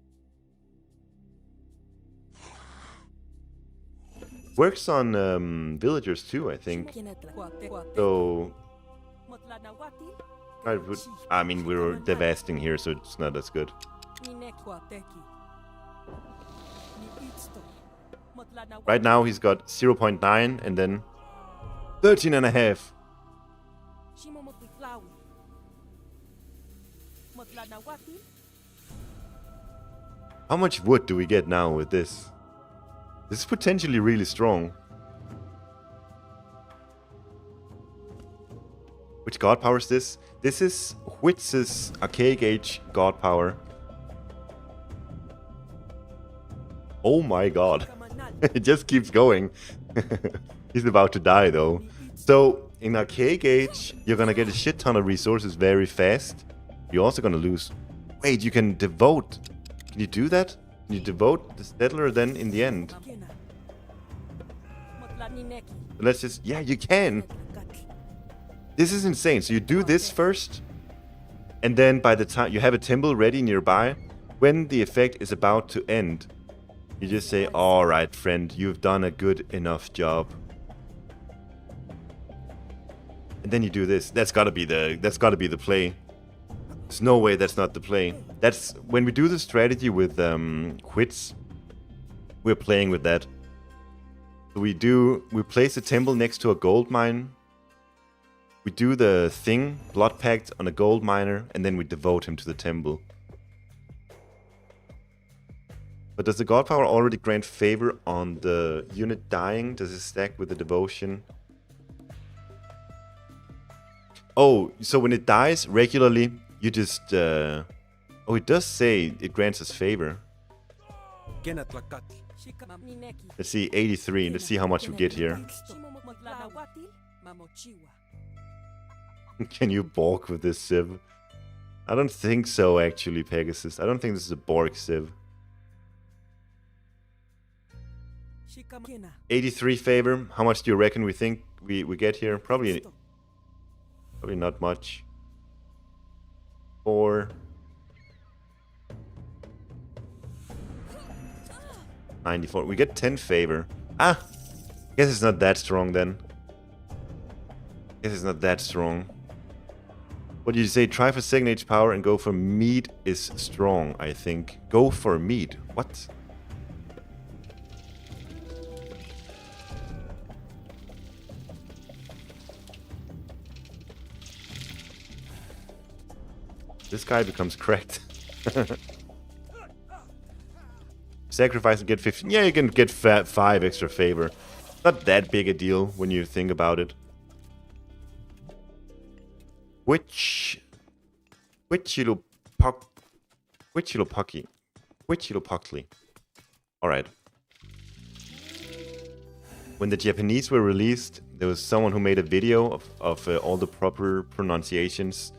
Works on villagers too, I think. So... I mean, we're devastating here, so it's not as good. Right now he's got 0.9 and then 13.5. How much wood do we get now with this? This is potentially really strong. Which god power is this? This is Quetz's Archaic Age god power. Oh my god. It just keeps going. He's about to die though. So, in Archaic Age, you're gonna get a shit ton of resources very fast. You're also gonna lose... Wait, you can devote... Can you do that? Can you devote the settler then in the end? Let's just... Yeah, you can! This is insane. So you do this first, and then by the time you have a temple ready nearby, when the effect is about to end, you just say, "Alright, friend, you've done a good enough job." And then you do this. That's gotta be the play. There's no way that's not the play. That's when we do the strategy with Quetz, we're playing with that. So we place a temple next to a gold mine. We do the thing, Blood Pact, on a gold miner, and then we devote him to the temple. But does the god power already grant favor on the unit dying? Does it stack with the devotion? Oh, so when it dies regularly, you just... Oh, it does say it grants us favor. Let's see, 83. Let's see how much we get here. Can you balk with this civ? I don't think so, actually, Pegasus. I don't think this is a Borg civ. 83 favor. How much do you reckon we think we get here? Probably not much. 4. 94. We get 10 favor. Ah! Guess it's not that strong then. Guess it's not that strong. What did you say? Try for second age power and go for mead is strong, I think. Go for mead. What? This guy becomes cracked. Sacrifice and get 15. Yeah, you can get 5 extra favor. Not that big a deal when you think about it. Quetzalcoatl. Alright. When the Japanese were released, there was someone who made a video of all the proper pronunciations.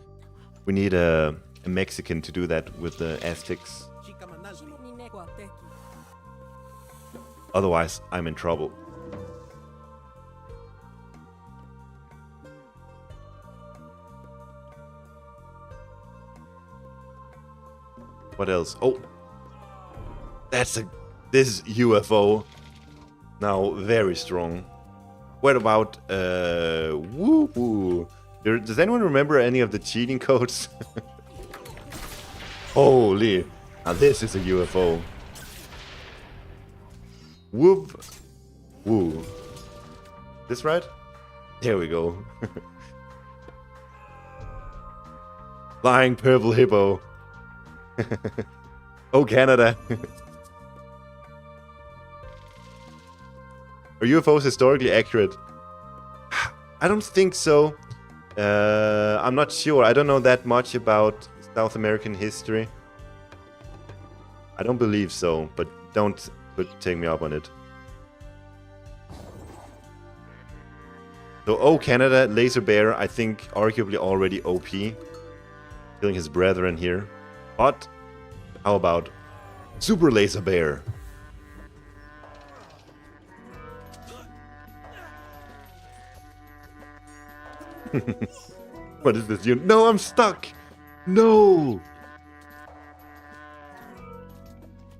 We need a Mexican to do that with the Aztecs. Otherwise, I'm in trouble. What else? Oh! This UFO. Now, very strong. What about, woo-woo. Does anyone remember any of the cheating codes? Holy! Now this is a UFO. Whoop! Woo. This right? There we go. Flying purple hippo. Oh, Canada. Are UFOs historically accurate? I don't think so. I'm not sure. I don't know that much about South American history. I don't believe so, but don't take me up on it. So, oh, Canada, Laser Bear, I think arguably already OP. Killing his brethren here. But, how about Super Laser Bear? What is this? No, I'm stuck! No!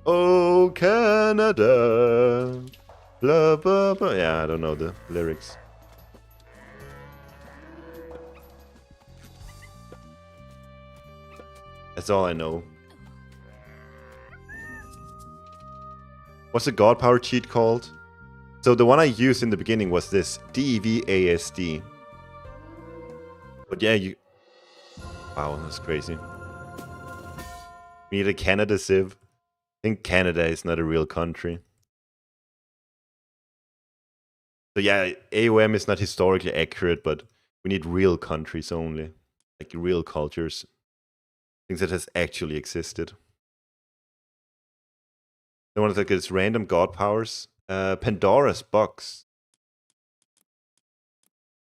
Oh, Canada! Blah, blah, blah. Yeah, I don't know the lyrics. That's all I know. What's the God Power cheat called? So the one I used in the beginning was this DEVASD. But yeah, you... Wow, that's crazy. We need a Canada Civ. I think Canada is not a real country. So yeah, AOM is not historically accurate, but we need real countries only. Like real cultures. Things that has actually existed. I want to look at its random god powers. Pandora's box.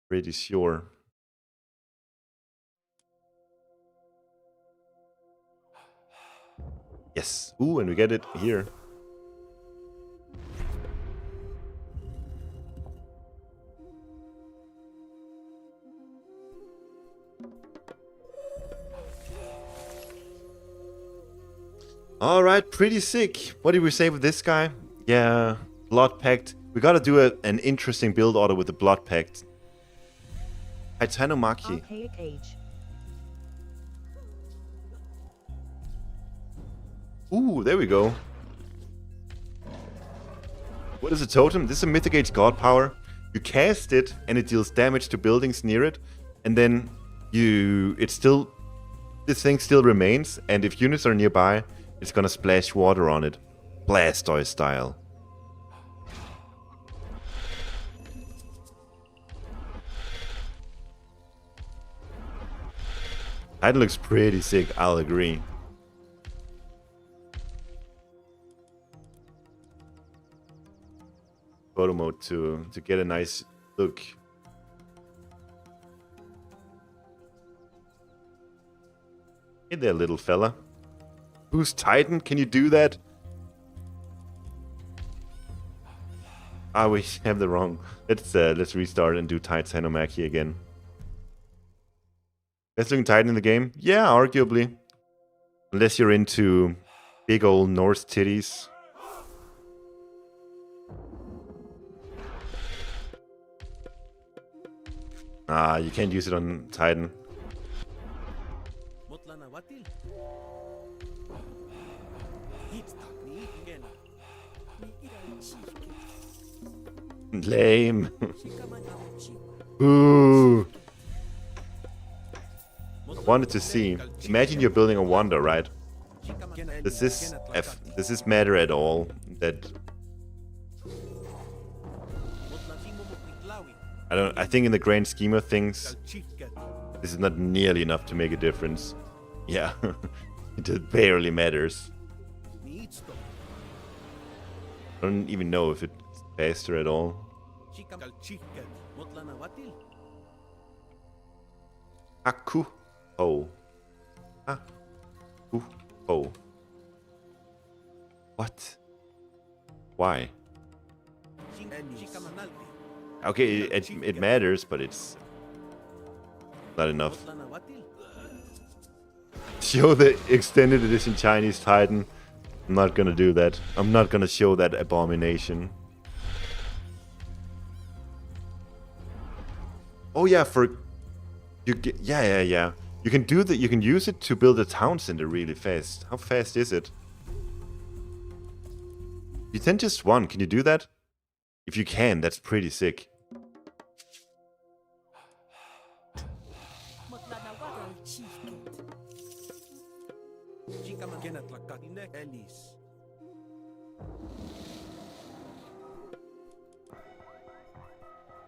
Pretty sure. Yes. Ooh, and we get it here. Alright, pretty sick. What did we say with this guy? Yeah, Blood Pact. We gotta do an interesting build order with the Blood Pact. Titanomachy. Ooh, there we go. What is a totem? This is a Mythic god power. You cast it and it deals damage to buildings near it, and then this thing still remains, and if units are nearby, it's gonna splash water on it. Blastoise style. That looks pretty sick, I'll agree. Photo mode to get a nice look. Hey there, little fella. Who's Titan? Can you do that? Ah, we have the wrong. Let's restart and do Titanomachy again. Best looking Titan in the game? Yeah, arguably. Unless you're into big old Norse titties. Ah, you can't use it on Titan. Lame. Ooh. I wanted to see. Imagine you're building a wonder, right? Does this matter at all? That I think in the grand scheme of things, this is not nearly enough to make a difference. Yeah, it barely matters. I don't even know if it's faster at all. Aku ho. Aku ho. What? Why? Okay, it matters, but it's not enough. Show the extended edition Chinese Titan. I'm not gonna do that. I'm not gonna show that abomination. Oh yeah, yeah. You can do that. You can use it to build a town center really fast. How fast is it? You send just one. Can you do that? If you can, that's pretty sick.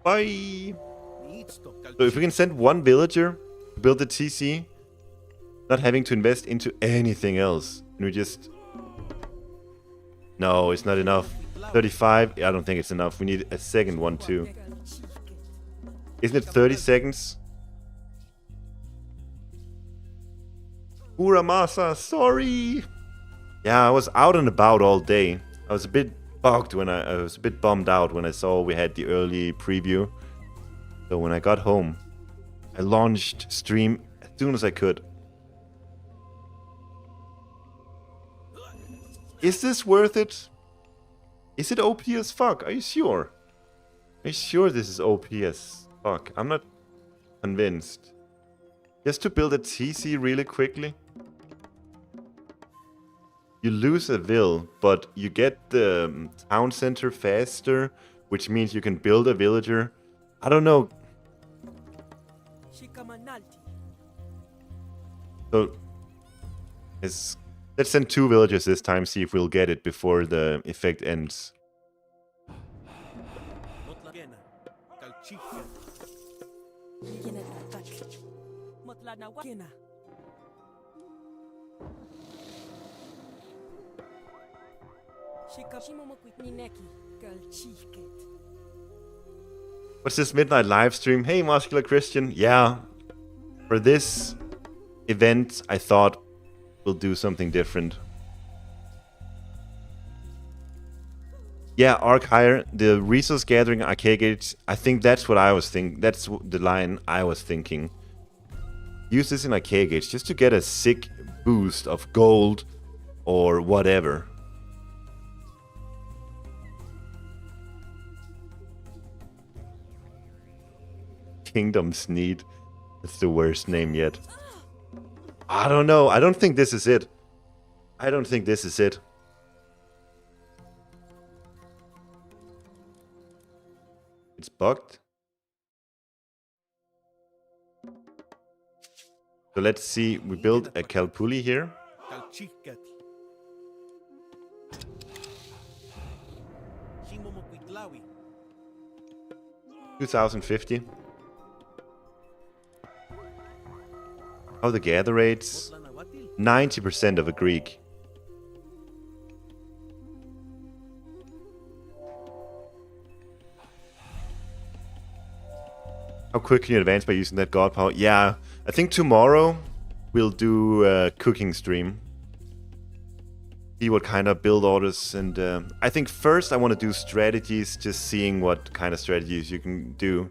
Bye. So if we can send one villager to build the TC, not having to invest into anything else, and we just No, it's not enough. 35? I don't think it's enough. We need a second one too. Isn't it 30 seconds? Uramasa, sorry! Yeah, I was out and about all day. I was a bit bugged when I was a bit bummed out when I saw we had the early preview. So when I got home, I launched stream as soon as I could. Is this worth it? Is it OP as fuck? Are you sure? Are you sure this is OP as fuck? I'm not convinced. Just to build a TC really quickly. You lose a vill, but you get the town center faster, which means you can build a villager. I don't know. So, let's send 2 villagers this time, see if we'll get it before the effect ends. What's this midnight live stream? Hey, Muscular Christian. Yeah, for this event, I thought we'll do something different. Yeah, Arc Hire, the resource gathering arcade gates. I think that's what I was thinking. That's the line I was thinking. Use this in arcade gates just to get a sick boost of gold or whatever. Kingdom's Need. That's the worst name yet. I don't know. I don't think this is it. I don't think this is it. It's bugged. So let's see. We build a Calpuli here. 2050. How the gather rates? 90% of a Greek. How quick can you advance by using that god power? Yeah, I think tomorrow we'll do a cooking stream. See what kind of build orders, and I think first I want to do strategies, just seeing what kind of strategies you can do.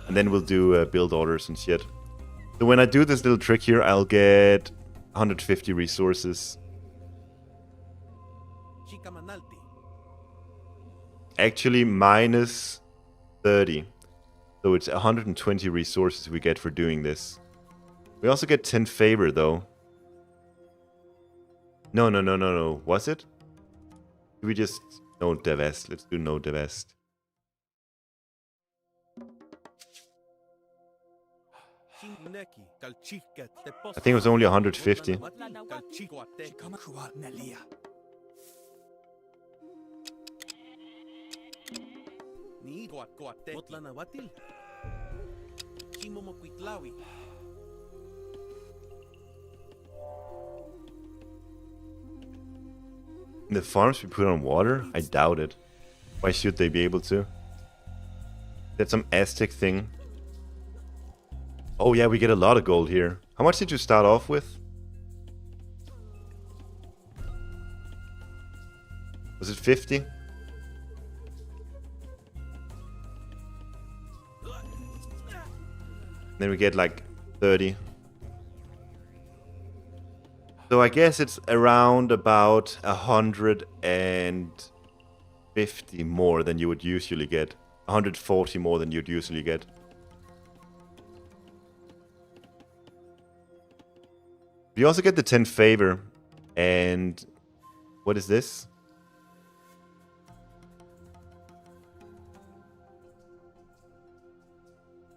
And then we'll do build orders and shit. So when I do this little trick here, I'll get 150 resources. Actually, minus 30. So it's 120 resources we get for doing this. We also get 10 favor, though. No. Was it? Do we just... No divest. Let's do no divest. I think it was only 150. The farms we put on water? I doubt it. Why should they be able to? That's some Aztec thing. Oh yeah, we get a lot of gold here. How much did you start off with? Was it 50? Then we get like 30. So I guess it's around about 150 more than you would usually get. 140 more than you'd usually get. We also get the 10 favor. And what is this?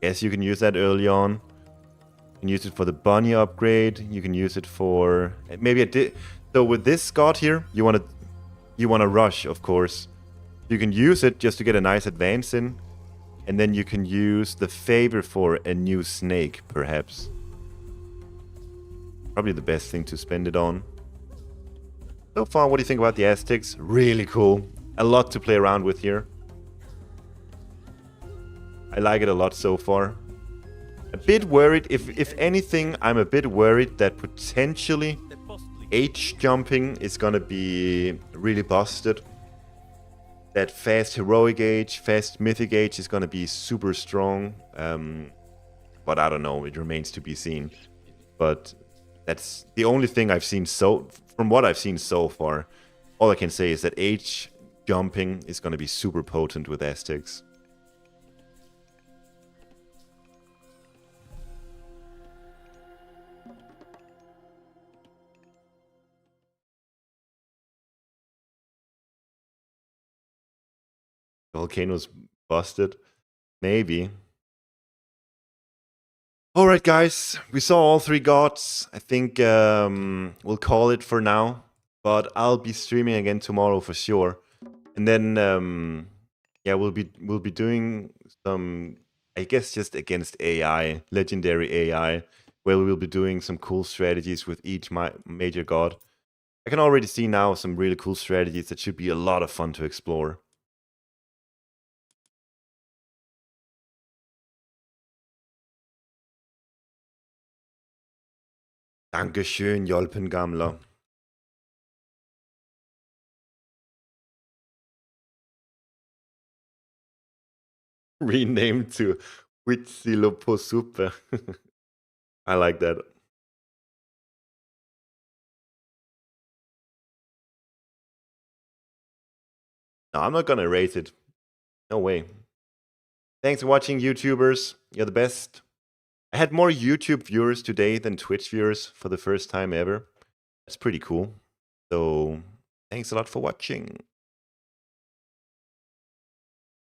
Guess you can use that early on. You can use it for the bunny upgrade. You can use it for maybe a so with this god here, you want to rush, of course. You can use it just to get a nice advance in, and then you can use the favor for a new snake, perhaps. Probably the best thing to spend it on. So far, what do you think about the Aztecs? Really cool. A lot to play around with here. I like it a lot so far. A bit worried, if anything, I'm a bit worried that potentially H jumping is gonna be really busted. That fast heroic age, fast mythic age is gonna be super strong. But I don't know, it remains to be seen. But that's the only thing I've seen from what I've seen so far. All I can say is that H jumping is gonna be super potent with Aztecs. Volcanoes busted? Maybe. Alright guys, we saw all 3 gods. I think we'll call it for now. But I'll be streaming again tomorrow for sure. And then yeah, we'll be doing some, I guess, just against AI, legendary AI, where we'll be doing some cool strategies with each major god. I can already see now some really cool strategies that should be a lot of fun to explore. Dankeschön, Jolpengamler. Renamed to Huitzilopochtli. I like that. No, I'm not gonna rate it. No way. Thanks for watching, YouTubers. You're the best. I had more YouTube viewers today than Twitch viewers for the first time ever. That's pretty cool. So, thanks a lot for watching.